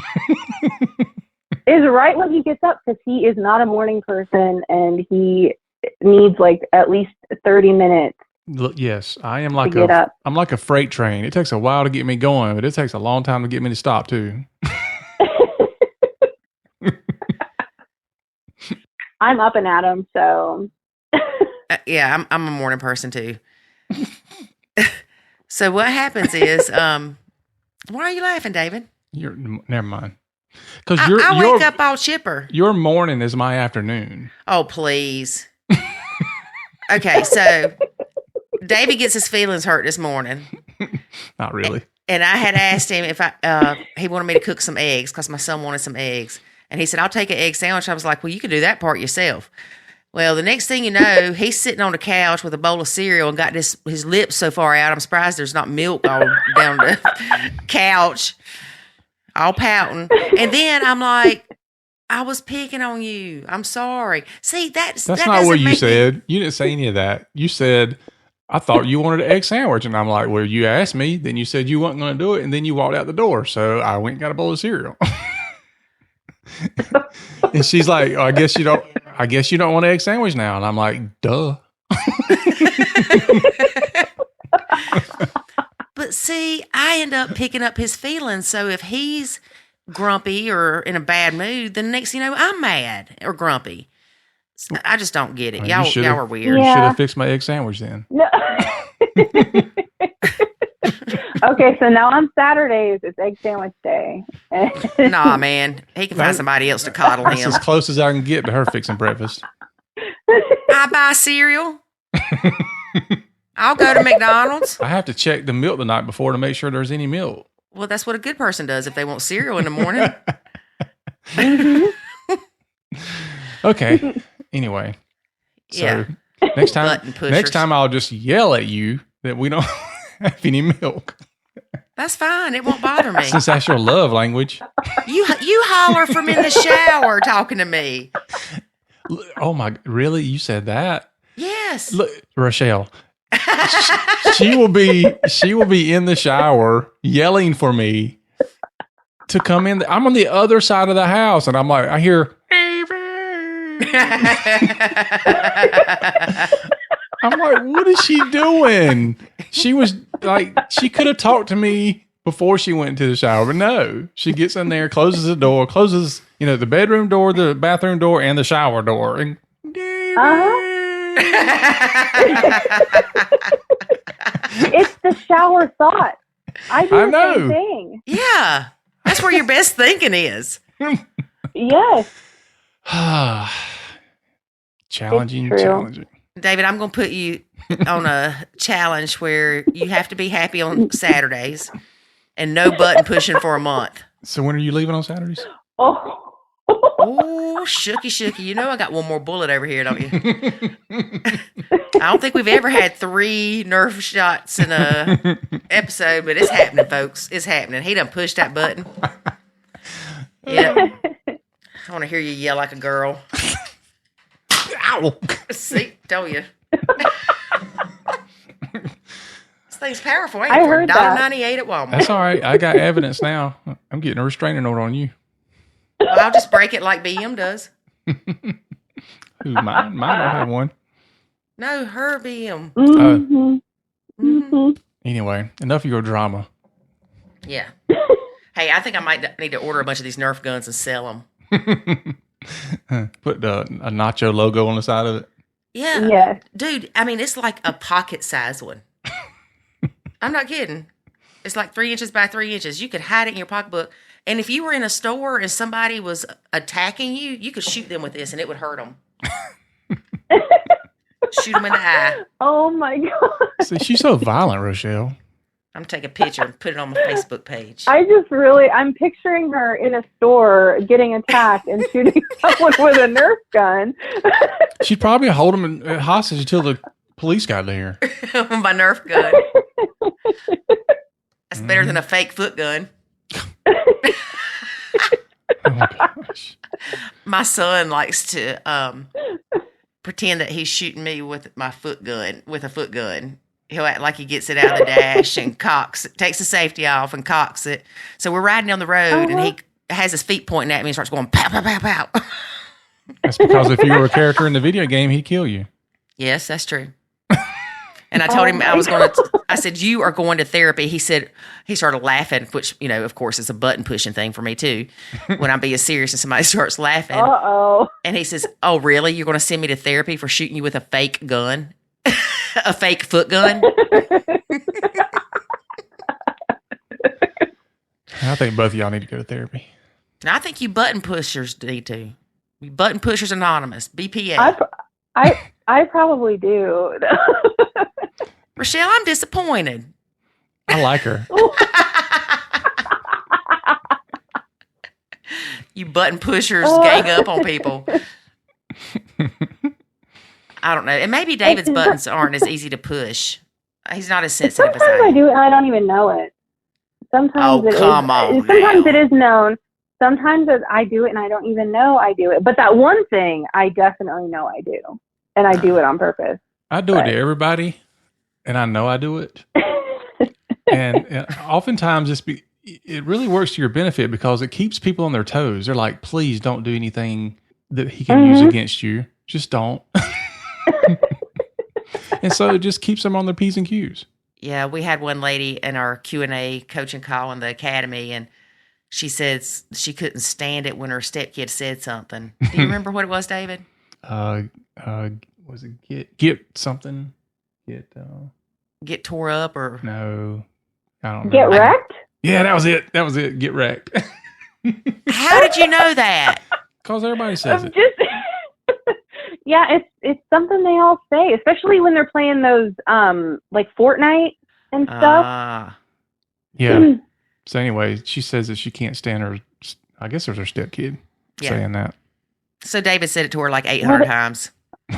Is right when he gets up, because he is not a morning person and he needs like at least 30 minutes. Look, yes, I am I'm like a freight train. It takes a while to get me going, but it takes a long time to get me to stop too. I'm up and at 'em, so. Yeah, I'm a morning person too. So what happens is, why are you laughing, David? Never mind. Because I wake up all chipper. Your morning is my afternoon. Oh, please. Okay, so David gets his feelings hurt this morning. Not really. And I had asked him if he wanted me to cook some eggs because my son wanted some eggs. And he said, I'll take an egg sandwich. I was like, well, you can do that part yourself. Well, the next thing you know, he's sitting on the couch with a bowl of cereal and got his lips so far out. I'm surprised there's not milk all down the couch, all pouting. And then I'm like, I was picking on you. I'm sorry. See, that's not what you said. You didn't say any of that. You said, I thought you wanted an egg sandwich. And I'm like, well, you asked me. Then you said you weren't going to do it. And then you walked out the door. So I went and got a bowl of cereal. And she's like, I guess you don't want an egg sandwich now. And I'm like, duh. But see, I end up picking up his feelings. So if he's grumpy or in a bad mood, then next thing you know, I'm mad or grumpy. So I just don't get it. Y'all are weird. You should have fixed my egg sandwich then. No. Okay, so now on Saturdays, it's egg sandwich day. Nah, man. He can find somebody else to coddle That's him. as close as I can get to her fixing breakfast. I buy cereal. I'll go to McDonald's. I have to check the milk the night before to make sure there's any milk. Well, that's what a good person does if they want cereal in the morning. Okay. Anyway. So next time I'll just yell at you that we don't have any milk. That's fine. It won't bother me. Since that's your love language. You holler from in the shower talking to me. Oh my, really? You said that? Yes. Look, Rochelle. She will be in the shower yelling for me to come in. I'm on the other side of the house and I'm like, I hear I'm like, what is she doing? She was like, she could have talked to me before she went into the shower, but no. She gets in there, closes the door, closes, the bedroom door, the bathroom door, and the shower door. And It's the shower thought. I do the same thing. Yeah. That's where your best thinking is. Yes. Challenging. David, I'm going to put you on a challenge where you have to be happy on Saturdays and no button pushing for a month. So when are you leaving on Saturdays? Oh. Oh, shooky. You know I got one more bullet over here, don't you? I don't think we've ever had 3 Nerf shots in a episode, but it's happening, folks. It's happening. He done pushed that button. Yeah. I want to hear you yell like a girl. Ow! See, told you. This thing's powerful, ain't I it? For heard that. $1.98 at Walmart. That's all right. I got evidence now. I'm getting a restraining order on you. Well, I'll just break it like BM does. Who, mine don't have one. No, her BM. Anyway, enough of your drama. Yeah. Hey, I think I might need to order a bunch of these Nerf guns and sell them. Put a Nacho logo on the side of it. Yeah. Yes. Dude, I mean, it's like a pocket-sized one. I'm not kidding. It's like 3 inches by 3 inches. You could hide it in your pocketbook. And if you were in a store and somebody was attacking you, you could shoot them with this and it would hurt them. Shoot them in the eye. Oh my God. See, she's so violent, Rochelle. I'm going to take a picture and put it on my Facebook page. I'm picturing her in a store getting attacked and shooting someone with a Nerf gun. She'd probably hold him hostage until the police got there. My Nerf gun. That's better than a fake foot gun. Oh, gosh. My son likes to pretend that he's shooting me with a foot gun. He'll act like he gets it out of the dash and takes the safety off and cocks it. So we're riding down the road and he has his feet pointing at me and starts going pow, pow, pow, pow. That's because if you were a character in the video game, he'd kill you. Yes, that's true. And I told him I said, you are going to therapy. He started laughing, which, you know, of course, is a button pushing thing for me too. When I'm being serious and somebody starts laughing. Uh-oh. And he says, oh, really? You're going to send me to therapy for shooting you with a fake gun? A fake foot gun? I think both of y'all need to go to therapy. And I think you button pushers need to. You Button Pushers Anonymous, BPA. I probably do. Rochelle, I'm disappointed. I like her. You button pushers gang up on people. I don't know. And maybe David's buttons aren't as easy to push. He's not as sensitive as I Sometimes I am. do it and I don't even know it. Sometimes Sometimes it is known. Sometimes I do it and I don't even know I do it. But that one thing, I definitely know I do. And I do it on purpose. I do it to everybody, and I know I do it. and oftentimes it really works to your benefit because it keeps people on their toes. They're like, please don't do anything that he can use against you. Just don't. And so it just keeps them on their P's and Q's. Yeah, we had one lady in our Q&A coaching call in the academy, and she says she couldn't stand it when her stepkid said something. Do you remember what it was, David? Was it get something? Get tore up or No, I don't know. Get wrecked? Yeah, that was it. Get wrecked. how did you know that? Because everybody says it. Yeah, it's something they all say, especially when they're playing those like Fortnite and stuff. Yeah. So anyway, she says that she can't stand her. I guess it was her stepkid saying that. So David said it to her like 800 times.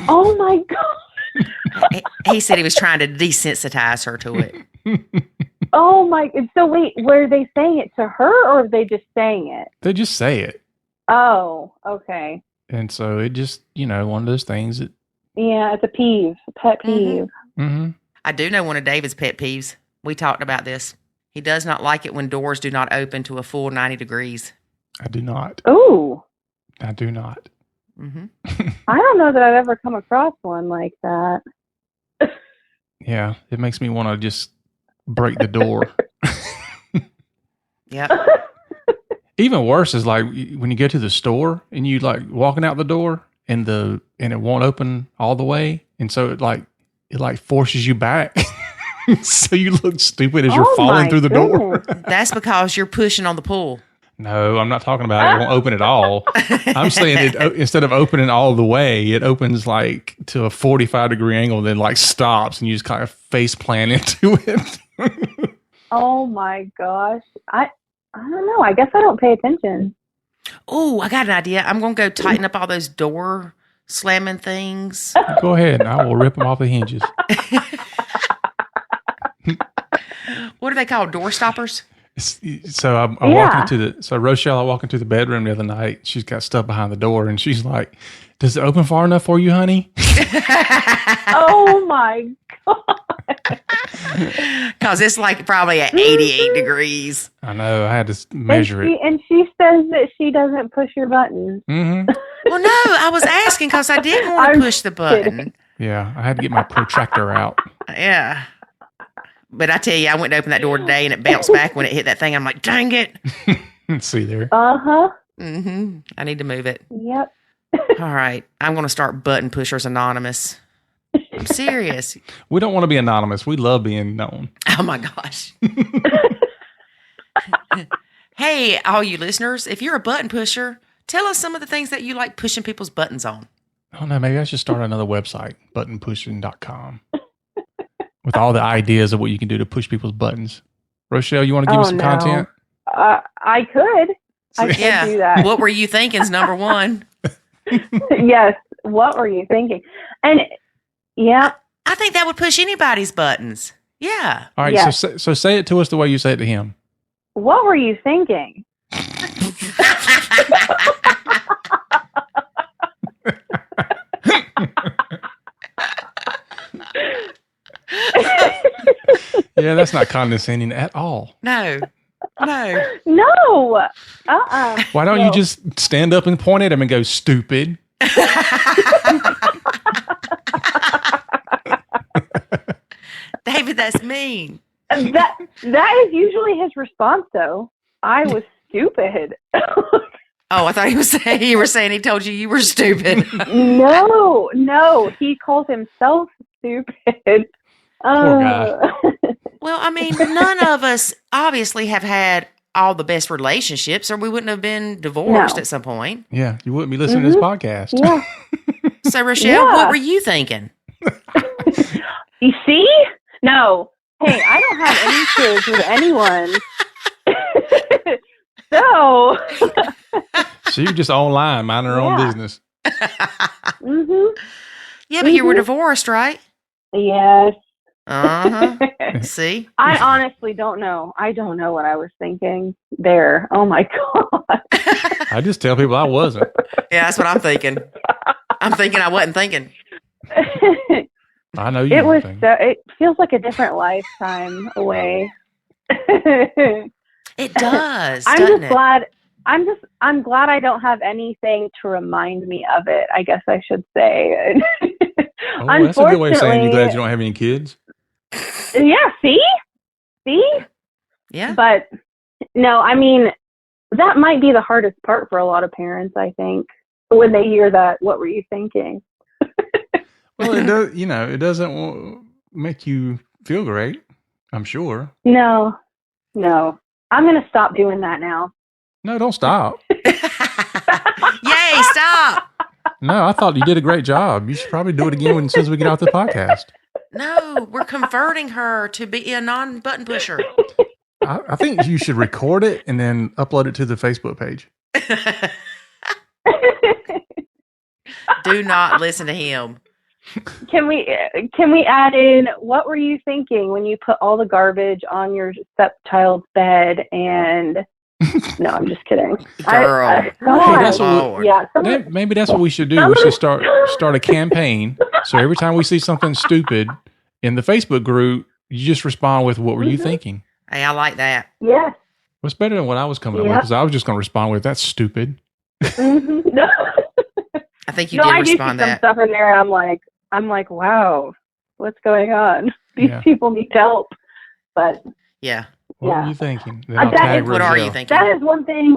Oh my God. He said he was trying to desensitize her to it. Oh my. So wait, were they saying it to her or are they just saying it? They just say it. Oh, okay. And so it just, one of those things that. Yeah, it's a pet peeve. Mm-hmm. I do know one of David's pet peeves. We talked about this. He does not like it when doors do not open to a full 90 degrees. I do not. Ooh. I do not. Mm-hmm. I don't know that I've ever come across one like that. Yeah, it makes me want to just break the door. Yeah. Even worse is like when you go to the store and you like walking out the door and it won't open all the way, and so it forces you back. So you look stupid as you're falling through the door. That's because you're pushing on the pull. No, I'm not talking about it won't open at all. I'm saying it instead of opening all the way, it opens like to a 45-degree angle, then like stops, and you just kind of face plant into it. Oh my gosh. I don't know. I guess I don't pay attention. Oh, I got an idea. I'm going to go tighten up all those door slamming things. Go ahead, and I will rip them off the hinges. What are they called? Door stoppers? So I'm walking so Rochelle, I walk into the bedroom the other night. She's got stuff behind the door, and she's like, "Does it open far enough for you, honey?" Oh my God. Because it's like probably at 88 degrees. I know. I had to measure it. And she says that she doesn't push your buttons. Mm-hmm. Well, no, I was asking because I didn't want to push the button. Kidding. Yeah, I had to get my protractor out. Yeah. But I tell you, I went to open that door today and it bounced back when it hit that thing. I'm like, dang it. See there. Uh-huh. Mm-hmm. I need to move it. Yep. All right. I'm going to start Button Pushers Anonymous. I'm serious. We don't want to be anonymous. We love being known. Oh, my gosh. Hey, all you listeners, if you're a button pusher, tell us some of the things that you like pushing people's buttons on. Oh, no, maybe I should start another website, buttonpushing.com, with all the ideas of what you can do to push people's buttons. Rochelle, you want to give me some content? I could. I could do that. What were you thinking is number one. Yes. What were you thinking? And yeah. I think that would push anybody's buttons. Yeah. All right. Yes. So say it to us the way you say it to him. What were you thinking? Yeah, that's not condescending at all. No. No. Why don't you just stand up and point at him and go, stupid? David, that's mean. That is usually his response, though. I was stupid. Oh, I thought you were saying he told you were stupid. No, he calls himself stupid. Poor guy. Well, I mean, none of us obviously have had all the best relationships, or we wouldn't have been divorced at some point. Yeah, you wouldn't be listening to this podcast. Yeah. So, Rochelle, what were you thinking? You see? No. Hey, I don't have any kids with anyone. So you're just online, minding her own business. Mm-hmm. Yeah, but you were divorced, right? Yes. Uh-huh. See? I honestly don't know. I don't know what I was thinking there. Oh my God. I just tell people I wasn't. Yeah, that's what I'm thinking. I'm thinking I wasn't thinking. I know you. It feels like a different lifetime away. It does. I'm just glad. I'm glad I don't have anything to remind me of it. I guess I should say. Oh, that's a good way of saying you're glad you don't have any kids. Yeah. See. Yeah. But no, I mean, that might be the hardest part for a lot of parents. I think when they hear that, what were you thinking? Well, it does. It doesn't make you feel great. I'm sure. No. I'm going to stop doing that now. No, don't stop. Yay, stop. No, I thought you did a great job. You should probably do it again as soon as we get off the podcast. No, we're converting her to be a non-button pusher. I think you should record it and then upload it to the Facebook page. Do not listen to him. Can we add in, what were you thinking when you put all the garbage on your stepchild's bed? And no, I'm just kidding. Girl. Maybe that's what we should do. We should start a campaign. So every time we see something stupid in the Facebook group, you just respond with, what were you thinking? Hey, I like that. Yes. What's better than what I was coming up with? Because I was just going to respond with, that's stupid. Mm-hmm. No. I think you did respond I do see that. some stuff in there, and I'm like, wow, what's going on? These people need help. But yeah. What are you thinking? What are you thinking? That is one thing.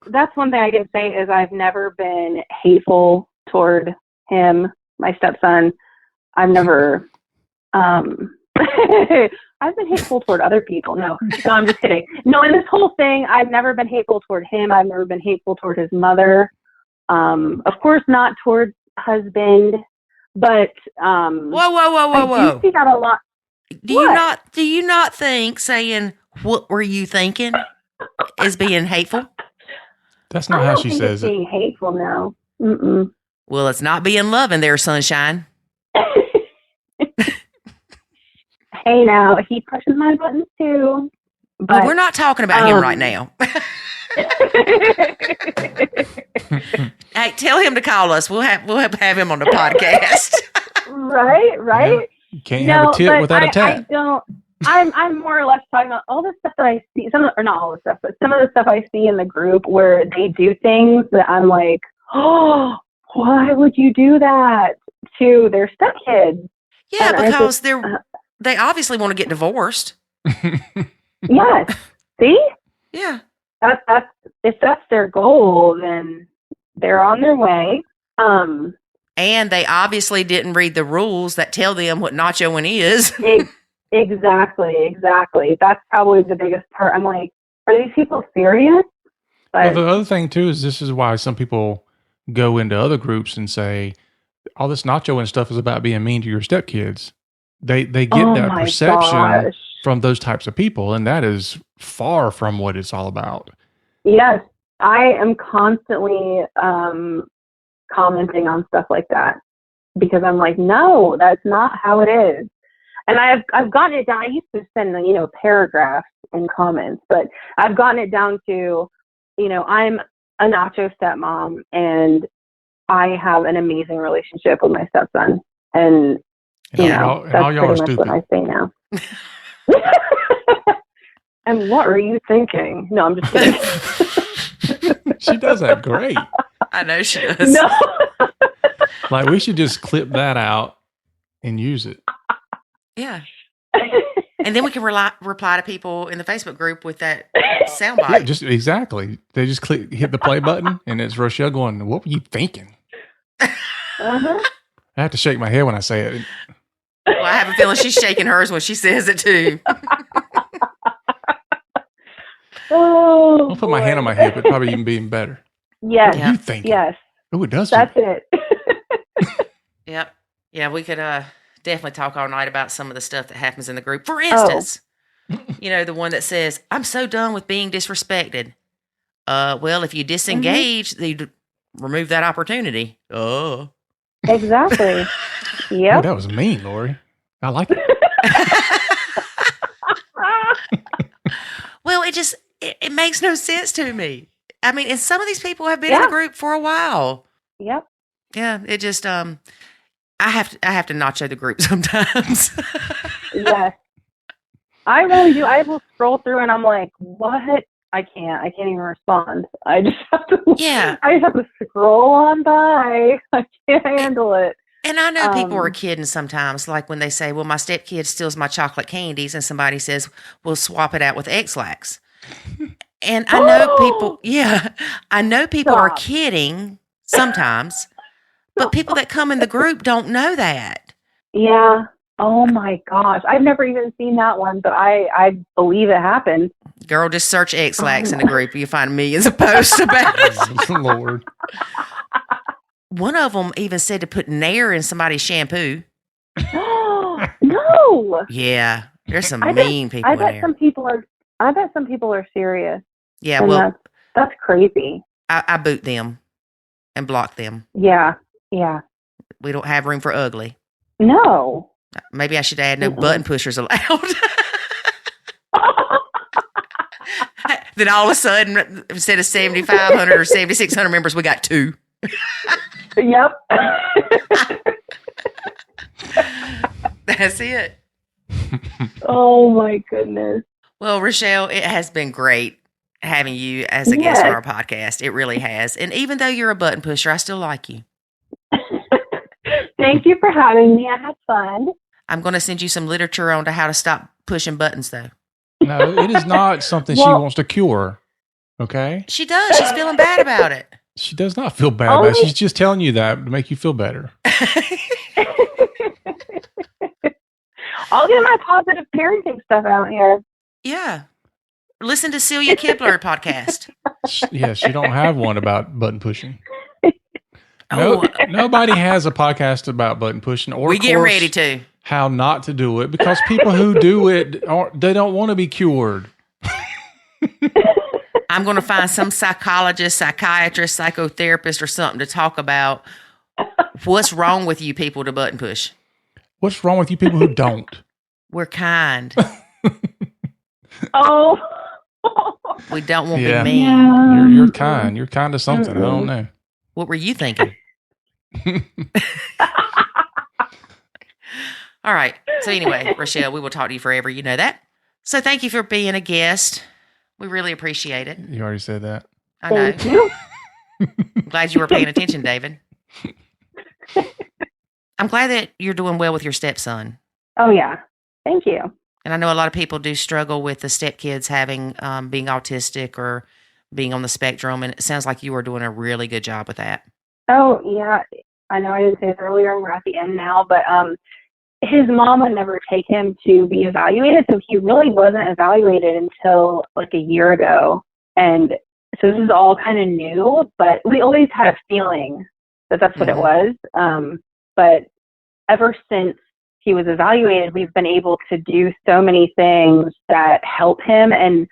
That's one thing I can say is I've never been hateful toward him, my stepson. I've never I've been hateful toward other people. No, I'm just kidding. No, in this whole thing, I've never been hateful toward him. I've never been hateful toward his mother. Of course, not toward husband, but Whoa! I do see that a lot. Do you not think saying "what were you thinking" is being hateful? That's not how she says it. Being hateful now. Mm-mm. Well, it's not being loving there, sunshine. Hey, now he pushes my buttons too. But, Well, we're not talking about him right now. Hey, tell him to call us. We'll have him on the podcast. Right. You can't have a tip without a tap. I'm more or less talking about all the stuff that I see. Not all the stuff, but some of the stuff I see in the group where they do things that I'm like, oh, why would you do that to their stepkids? Yeah, because they obviously want to get divorced. Yes. See? Yeah. That's if that's their goal, then they're on their way. And they obviously didn't read the rules that tell them what nachoing is. Exactly. That's probably the biggest part. I'm like, are these people serious? Well, the other thing too is this is why some people go into other groups and say all this nachoing stuff is about being mean to your stepkids. They get that perception from those types of people, and that is far from what it's all about. Yes, I am constantly commenting on stuff like that because I'm like, no, that's not how it is. And I've gotten it down. I used to send paragraphs in comments, but I've gotten it down to, I'm a Nacho stepmom, and I have an amazing relationship with my stepson, and all y'all are stupid. What I say now. And what were you thinking? No, I'm just kidding. She does that great. I know she does. No. Like, we should just clip that out and use it. Yeah. And then we can reply to people in the Facebook group with that soundbite. Yeah, just exactly. They just hit the play button, and it's Rochelle going, "What were you thinking?" Uh-huh. I have to shake my head when I say it. Well, I have a feeling she's shaking hers when she says it too. Oh, I'll put my hand on my hip. It'd probably even be better. Yes. What are you thinking? Yes. Oh, it does. That's it. Yep. Yeah, we could definitely talk all night about some of the stuff that happens in the group. For instance, the one that says, "I'm so done with being disrespected." Well, if you disengage, they remove that opportunity. Oh. Exactly. Yeah. Oh, that was mean, Lori. I like it. Well, it makes no sense to me. I mean, and some of these people have been in the group for a while. Yep. Yeah, it just I have to nacho the group sometimes. Yes. I really do. I will scroll through and I'm like, what? I can't even respond. I just have to I just have to scroll on by. I can't handle it. And I know people are kidding sometimes, like when they say, "Well, my stepkid steals my chocolate candies," and somebody says, "We'll swap it out with X-Lax." And I know people are kidding sometimes, but people that come in the group don't know that. Yeah. Oh my gosh. I've never even seen that one, but I believe it happened. Girl, just search X-Lax in the group. You'll find millions of posts about it. Lord. One of them even said to put Nair in somebody's shampoo. No. Yeah. There's some mean people in there. I bet some people are serious. Yeah, and well, that's crazy. I boot them and block them. Yeah. We don't have room for ugly. No. Maybe I should add no button pushers allowed. Then all of a sudden, instead of 7,500 or 7,600 members, we got 2. Yep. That's it. Oh my goodness. Well, Rochelle, it has been great having you as a guest on our podcast. It really has. And even though you're a button pusher, I still like you. Thank you for having me. I had fun. I'm going to send you some literature on how to stop pushing buttons, though. No, it is not something she wants to cure. Okay? She does. She's feeling bad about it. She does not feel bad about it. She's just telling you that to make you feel better. I'll get my positive parenting stuff out here. Yeah. Listen to Celia Kibler podcast. Yeah, she don't have one about button pushing. Oh, Nobody has a podcast about button pushing, or we of get course, ready to. how not to do it, because people who do it they don't want to be cured. I'm going to find some psychologist, psychiatrist, psychotherapist, or something to talk about what's wrong with you people to button push. What's wrong with you people who don't? We're kind. Oh. We don't want to Yeah. be mean. Yeah. You're kind. You're kind of something. I don't know. What were you thinking? All right. So anyway, Rochelle, we will talk to you forever. You know that. So thank you for being a guest. We really appreciate it. You already said that. I know. Thank you. I'm glad you were paying attention, David. I'm glad that you're doing well with your stepson. Oh, yeah. Thank you. And I know a lot of people do struggle with the stepkids having being autistic or being on the spectrum. And it sounds like you are doing a really good job with that. Oh, yeah. I know I didn't say this earlier, and we're at the end now, but his mom would never take him to be evaluated, so he really wasn't evaluated until like a year ago. And so this is all kind of new, but we always had a feeling that that's what it was. But ever since he was evaluated, we've been able to do so many things that help him and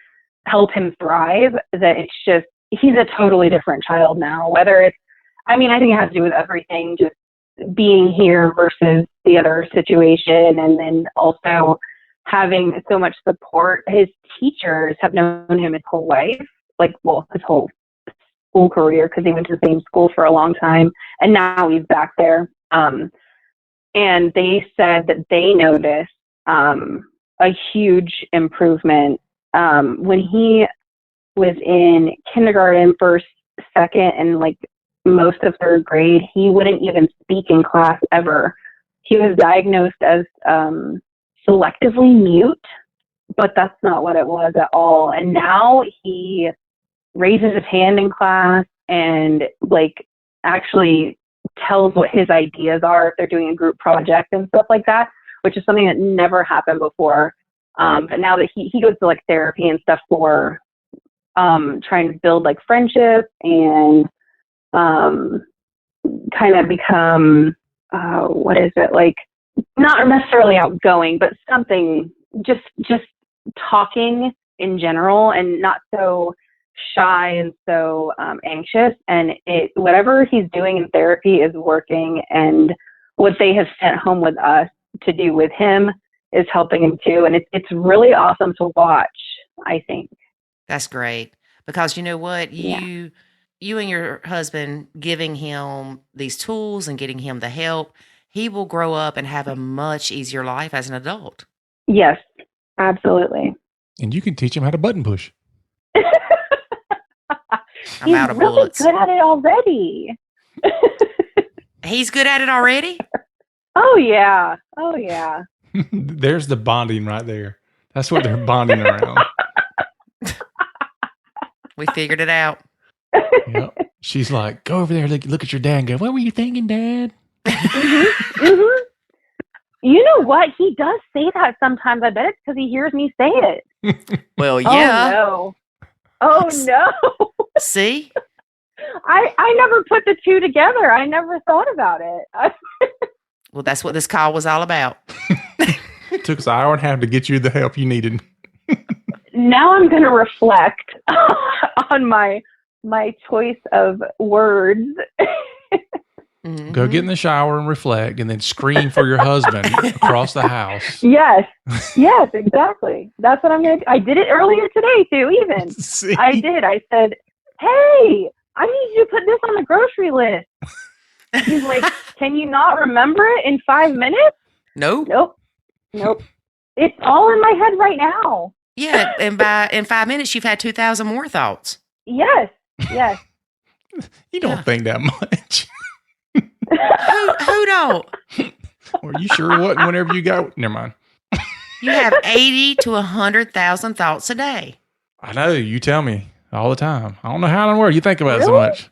help him thrive, that it's just, he's a totally different child now. Whether it's, I mean, I think it has to do with everything, just being here versus the other situation, and then also having so much support. His teachers have known him his whole life, like, well, his whole school career, because he went to the same school for a long time, and now he's back there. And they said that they noticed a huge improvement when he was in kindergarten, first, second, and like most of third grade. He wouldn't even speak in class ever. He was diagnosed as selectively mute, but that's not what it was at all. And now he raises his hand in class and like actually tells what his ideas are if they're doing a group project and stuff like that, which is something that never happened before. But now that he goes to like therapy and stuff for trying to build like friendship and kind of become, what is it, like, not necessarily outgoing, but something, just talking in general, and not so shy and so anxious. And whatever he's doing in therapy is working, and what they have sent home with us to do with him is helping him too. And it's really awesome to watch, I think. That's great. Because you know what? You and your husband giving him these tools and getting him the help, he will grow up and have a much easier life as an adult. Yes, absolutely. And you can teach him how to button push. I'm out of really bullets. Good at it already. He's good at it already? Oh yeah. Oh yeah. There's the bonding right there. That's what they're bonding around. We figured it out. Yep. She's like, go over there, look at your dad and go, what were you thinking, Dad? Mm-hmm. You know what? He does say that sometimes. I bet it's because he hears me say it. Well, yeah. Oh no. See? I never put the two together. I never thought about it. Well, that's what this call was all about. It took us an hour and a half to get you the help you needed. Now I'm going to reflect on my choice of words. Mm-hmm. Go get in the shower and reflect, and then scream for your husband across the house. Yes, exactly. That's what I'm going to do. I did it earlier today, too, even. See? I did. I said, hey, I need you to put this on the grocery list. He's like, can you not remember it in 5 minutes? Nope. Nope. It's all in my head right now. Yeah, and in 5 minutes, you've had 2,000 more thoughts. Yes. You don't think that much. Who don't? Are you sure it wasn't whenever you got? Never mind. You have 80 to 100,000 thoughts a day. I know. You tell me all the time. I don't know how in the world you think about it so Really? much.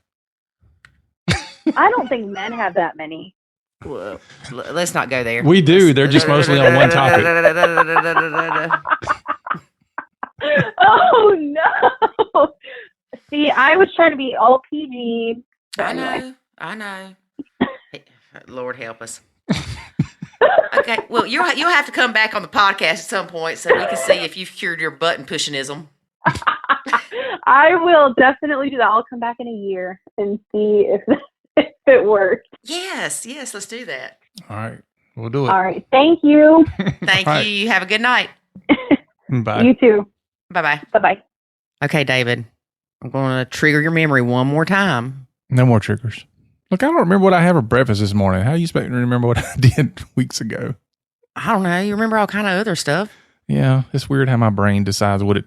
I don't think men have that many. Well, let's not go there. We do. They're just mostly on one topic. Oh no! See, I was trying to be all PG. I know. Hey, Lord help us. Okay, well, you'll have to come back on the podcast at some point so we can see if you've cured your button pushingism. I will definitely do that. I'll come back in a year and see if it works. Yes, let's do that. All right, we'll do it. All right, thank you. Thank you. You have a good night. Bye. You too. Bye-bye. Bye-bye. Okay, David, I'm going to trigger your memory one more time. No more triggers. Look, I don't remember what I had for breakfast this morning. How do you expect me to remember what I did weeks ago? I don't know. You remember all kind of other stuff. Yeah, it's weird how my brain decides what it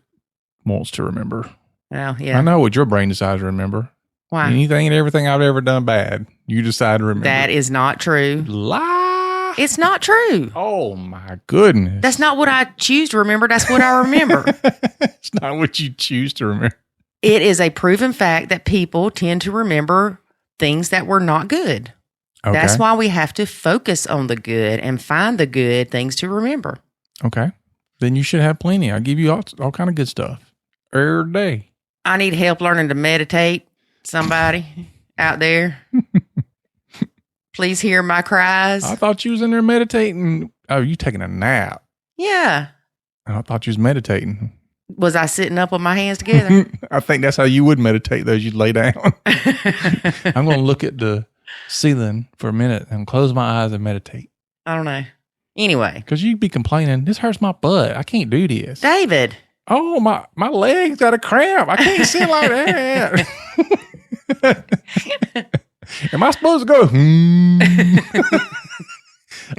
wants to remember. Well, yeah. I know what your brain decides to remember. Why? Anything and everything I've ever done bad, you decide to remember. That is not true. Lie. It's not true. Oh, my goodness. That's not what I choose to remember. That's what I remember. It's not what you choose to remember. It is a proven fact that people tend to remember things that were not good. Okay. That's why we have to focus on the good and find the good things to remember. Okay. Then you should have plenty. I'll give you all kind of good stuff every day. I need help learning to meditate. Somebody out there. Please hear my cries. I thought you was in there meditating. Oh, you taking a nap. Yeah. I thought you was meditating. Was I sitting up with my hands together? I think that's how you would meditate, though. You'd lay down. I'm going to look at the ceiling for a minute and close my eyes and meditate. I don't know. Anyway. Because you'd be complaining, this hurts my butt. I can't do this. David. Oh, my legs got a cramp. I can't sit like that. Am I supposed to go?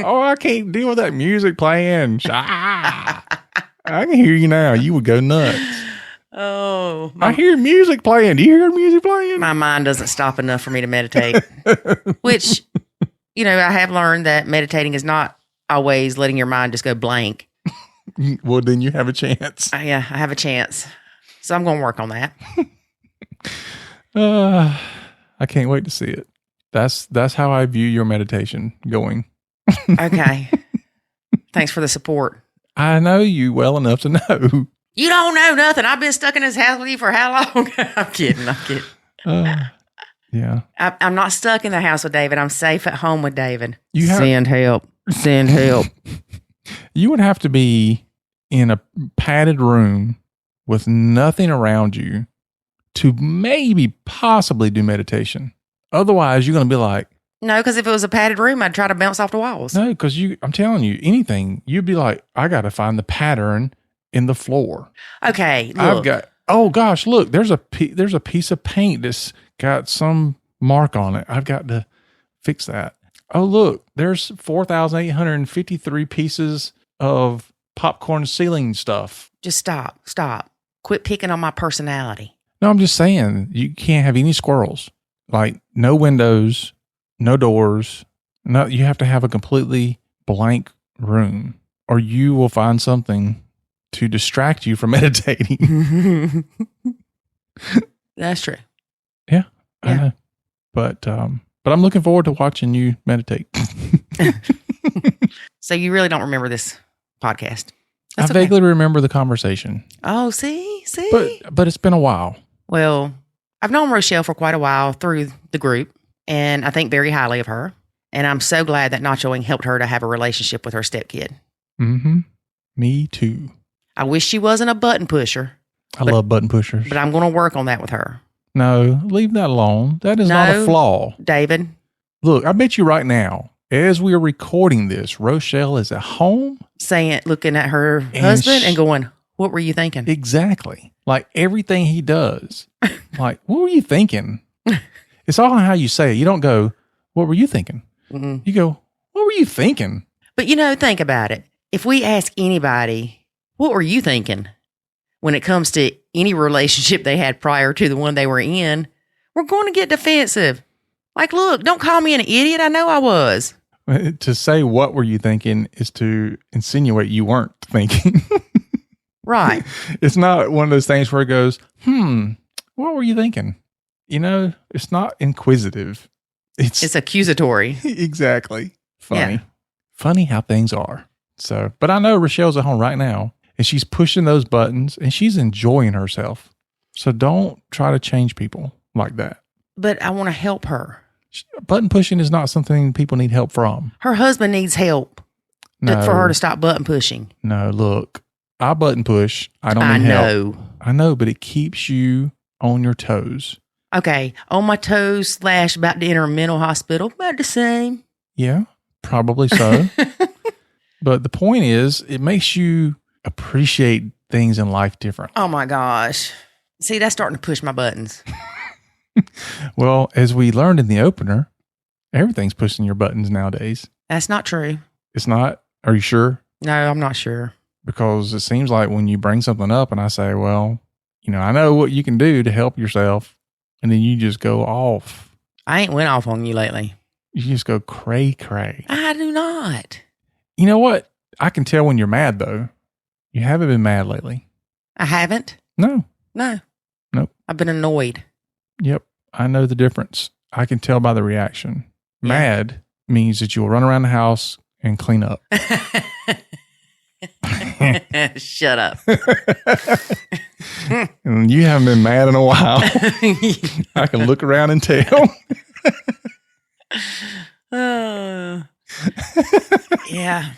Oh, I can't deal with that music playing. I can hear you now. You would go nuts. Oh. I hear music playing. Do you hear music playing? My mind doesn't stop enough for me to meditate. Which, I have learned that meditating is not always letting your mind just go blank. Well, then you have a chance. Yeah, I have a chance. So I'm going to work on that. I can't wait to see it. That's how I view your meditation going. Okay. Thanks for the support. I know you well enough to know. You don't know nothing. I've been stuck in this house with you for how long? I'm kidding. Yeah. I'm not stuck in the house with David. I'm safe at home with David. Send help. Send help. You would have to be in a padded room with nothing around you to maybe possibly do meditation. Otherwise, you're going to be like, no, because if it was a padded room, I'd try to bounce off the walls. No, because I'm telling you, anything, you'd be like, I got to find the pattern in the floor. Okay, look. Oh gosh, look, there's a piece of paint that's got some mark on it. I've got to fix that. Oh, look, there's 4,853 pieces of popcorn ceiling stuff. Just stop. Quit picking on my personality. No, I'm just saying, you can't have any squirrels. Like, no windows, no doors. No, you have to have a completely blank room, or you will find something to distract you from meditating. That's true. Yeah, I know. But I'm looking forward to watching you meditate. So you really don't remember this podcast? That's I vaguely remember the conversation. Oh, see? But it's been a while. Well, I've known Rochelle for quite a while through the group, and I think very highly of her. And I'm so glad that Nachoing helped her to have a relationship with her stepkid. Mm-hmm. Me too. I wish she wasn't a button pusher. I love button pushers. But I'm going to work on that with her. No, leave that alone. That is not a flaw. David. Look, I bet you right now, as we are recording this, Rochelle is at home. Looking at her husband and going, what were you thinking? Exactly. Like everything he does. Like, what were you thinking? It's all on how you say it. You don't go, what were you thinking? Mm-mm. You go, what were you thinking? But think about it. If we ask anybody, what were you thinking? When it comes to any relationship they had prior to the one they were in, we're going to get defensive. Like, look, don't call me an idiot. I know I was. To say what were you thinking is to insinuate you weren't thinking. Right. It's not one of those things where it goes, what were you thinking? It's not inquisitive. It's accusatory. Exactly. Funny. Yeah. Funny how things are. So, but I know Rochelle's at home right now and she's pushing those buttons and she's enjoying herself. So don't try to change people like that. But I want to help her. Button pushing is not something people need help from. Her husband needs help for her to stop button pushing. No, look, I button push. I don't need help. I know, but it keeps you on your toes. Okay, on my toes / about to enter a mental hospital. About the same. Yeah, probably so. But the point is, it makes you appreciate things in life differently. Oh my gosh. See, that's starting to push my buttons. Well, as we learned in the opener, everything's pushing your buttons nowadays. That's not true. It's not? Are you sure? No, I'm not sure. Because it seems like when you bring something up and I say, well, I know what you can do to help yourself. And then you just go off. I ain't went off on you lately. You just go cray. I do not. You know what? I can tell when you're mad, though. You haven't been mad lately. I haven't? No. Nope. I've been annoyed. Yep. I know the difference. I can tell by the reaction. Yeah. Mad means that you'll run around the house and clean up. Shut up. And you haven't been mad in a while. I can look around and tell. Yeah.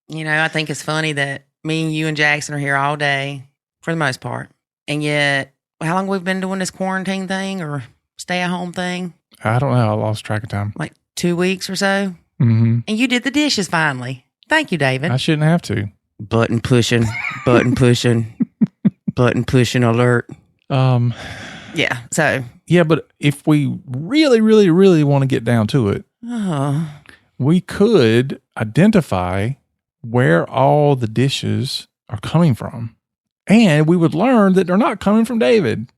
I think it's funny that me and you and Jackson are here all day for the most part. And yet, how long we've been doing this quarantine thing or stay at home thing? I don't know. I lost track of time. Like 2 weeks or so. Mm-hmm. And you did the dishes finally. Thank you, David. I shouldn't have to. Button pushing alert. Yeah. So. Yeah, but if we really, really, really want to get down to it, we could identify where all the dishes are coming from. And we would learn that they're not coming from David.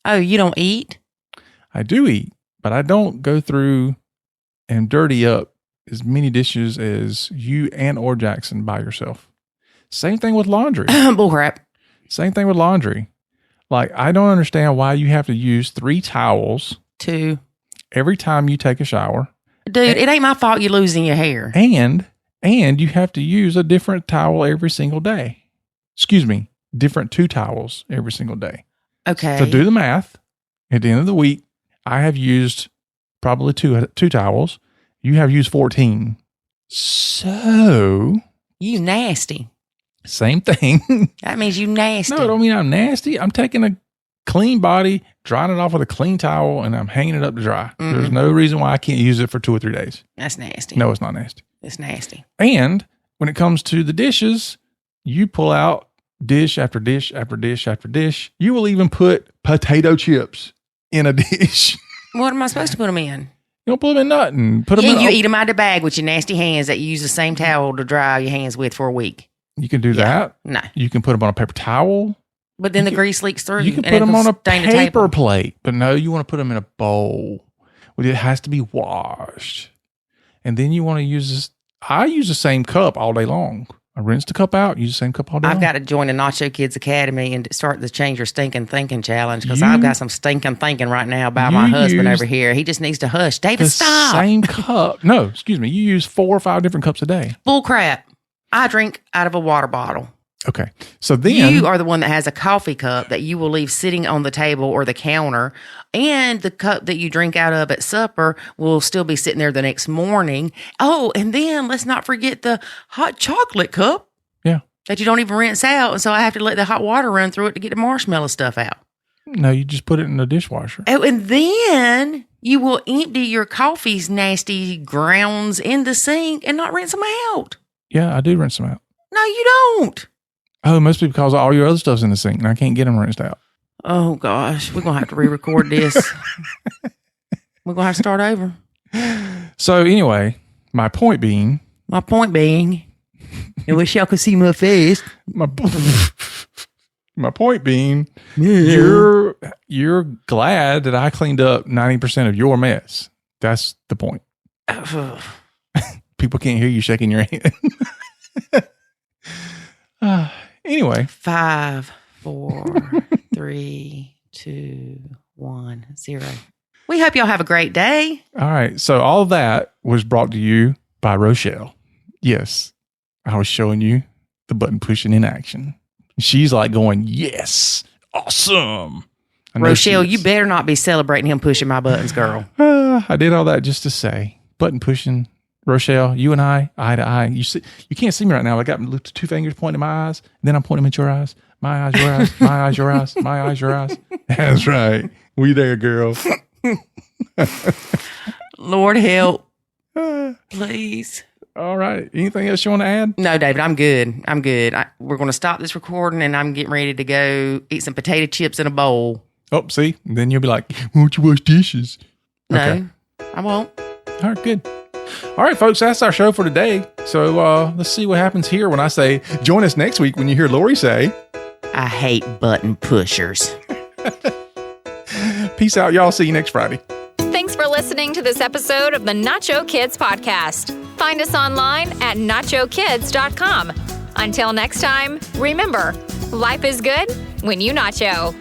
Oh, you don't eat? I do eat, but I don't go through and dirty up as many dishes as you and or Jackson by yourself. Same thing with laundry. Bullcrap. Same thing with laundry. Like, I don't understand why you have to use 3 towels. 2. Every time you take a shower. Dude, it ain't my fault you're losing your hair. And you have to use a different towel every single day. Excuse me. Different 2 towels every single day. Okay. So do the math. At the end of the week, I have used probably two towels. You have used 14. So. You nasty. Same thing. That means you nasty. No, I don't mean I'm nasty. I'm taking a clean body, drying it off with a clean towel, and I'm hanging it up to dry. Mm-hmm. There's no reason why I can't use it for 2 or 3 days. That's nasty. No, it's not nasty. It's nasty. And when it comes to the dishes, you pull out dish after dish after dish after dish. You will even put potato chips in a dish. What am I supposed to put them in? You don't put them in nothing. Put them in. You eat them out of the bag with your nasty hands that you use the same towel to dry your hands with for a week. You can do that. No. You can put them on a paper towel. But then the grease leaks through. You can put them on a paper plate. But no, you want to put them in a bowl. It has to be washed. And then you want to use this. I use the same cup all day long. I rinse the cup out, use the same cup all day long. I've got to join the Nacho Kids Academy and start the Change Your Stinking Thinking Challenge because I've got some stinking thinking right now about my husband over here. He just needs to hush. David, stop. Same cup. No, excuse me. You use 4 or 5 different cups a day. Bull crap. I drink out of a water bottle. Okay. So then you are the one that has a coffee cup that you will leave sitting on the table or the counter, and the cup that you drink out of at supper will still be sitting there the next morning. Oh, and then let's not forget the hot chocolate cup. Yeah. That you don't even rinse out, and so I have to let the hot water run through it to get the marshmallow stuff out. No, you just put it in the dishwasher. Oh, and then you will empty your coffee's nasty grounds in the sink and not rinse them out. Yeah, I do rinse them out. No, you don't. Oh, it must be because all your other stuff's in the sink and I can't get them rinsed out. Oh, gosh. We're going to have to re-record this. We're going to have to start over. So anyway, my point being. I wish y'all could see my face. My point being, you're glad that I cleaned up 90% of your mess. That's the point. People can't hear you shaking your hand. Anyway. 5, 4, 3, 2, 1, 0. We hope y'all have a great day. All right. So all of that was brought to you by Rochelle. Yes. I was showing you the button pushing in action. She's like going, yes, awesome. Rochelle, you better not be celebrating him pushing my buttons, girl. I did all that just to say, button pushing. Rochelle, you and I, eye to eye. You can't see me right now. I got 2 fingers pointing at my eyes, and then I'm pointing them at your eyes. My eyes, your eyes. My eyes, your eyes. My eyes, your eyes. That's right. We there, girl. Lord help. Please. All right. Anything else you want to add? No, David, I'm good. We're going to stop this recording, and I'm getting ready to go eat some potato chips in a bowl. Oh, see? And then you'll be like, won't you wash dishes? Okay. No, I won't. All right, good. All right, folks, that's our show for today. So let's see what happens here when I say, join us next week when you hear Lori say, I hate button pushers. Peace out, y'all. See you next Friday. Thanks for listening to this episode of the Nacho Kids Podcast. Find us online at nachokids.com. Until next time, remember, life is good when you nacho.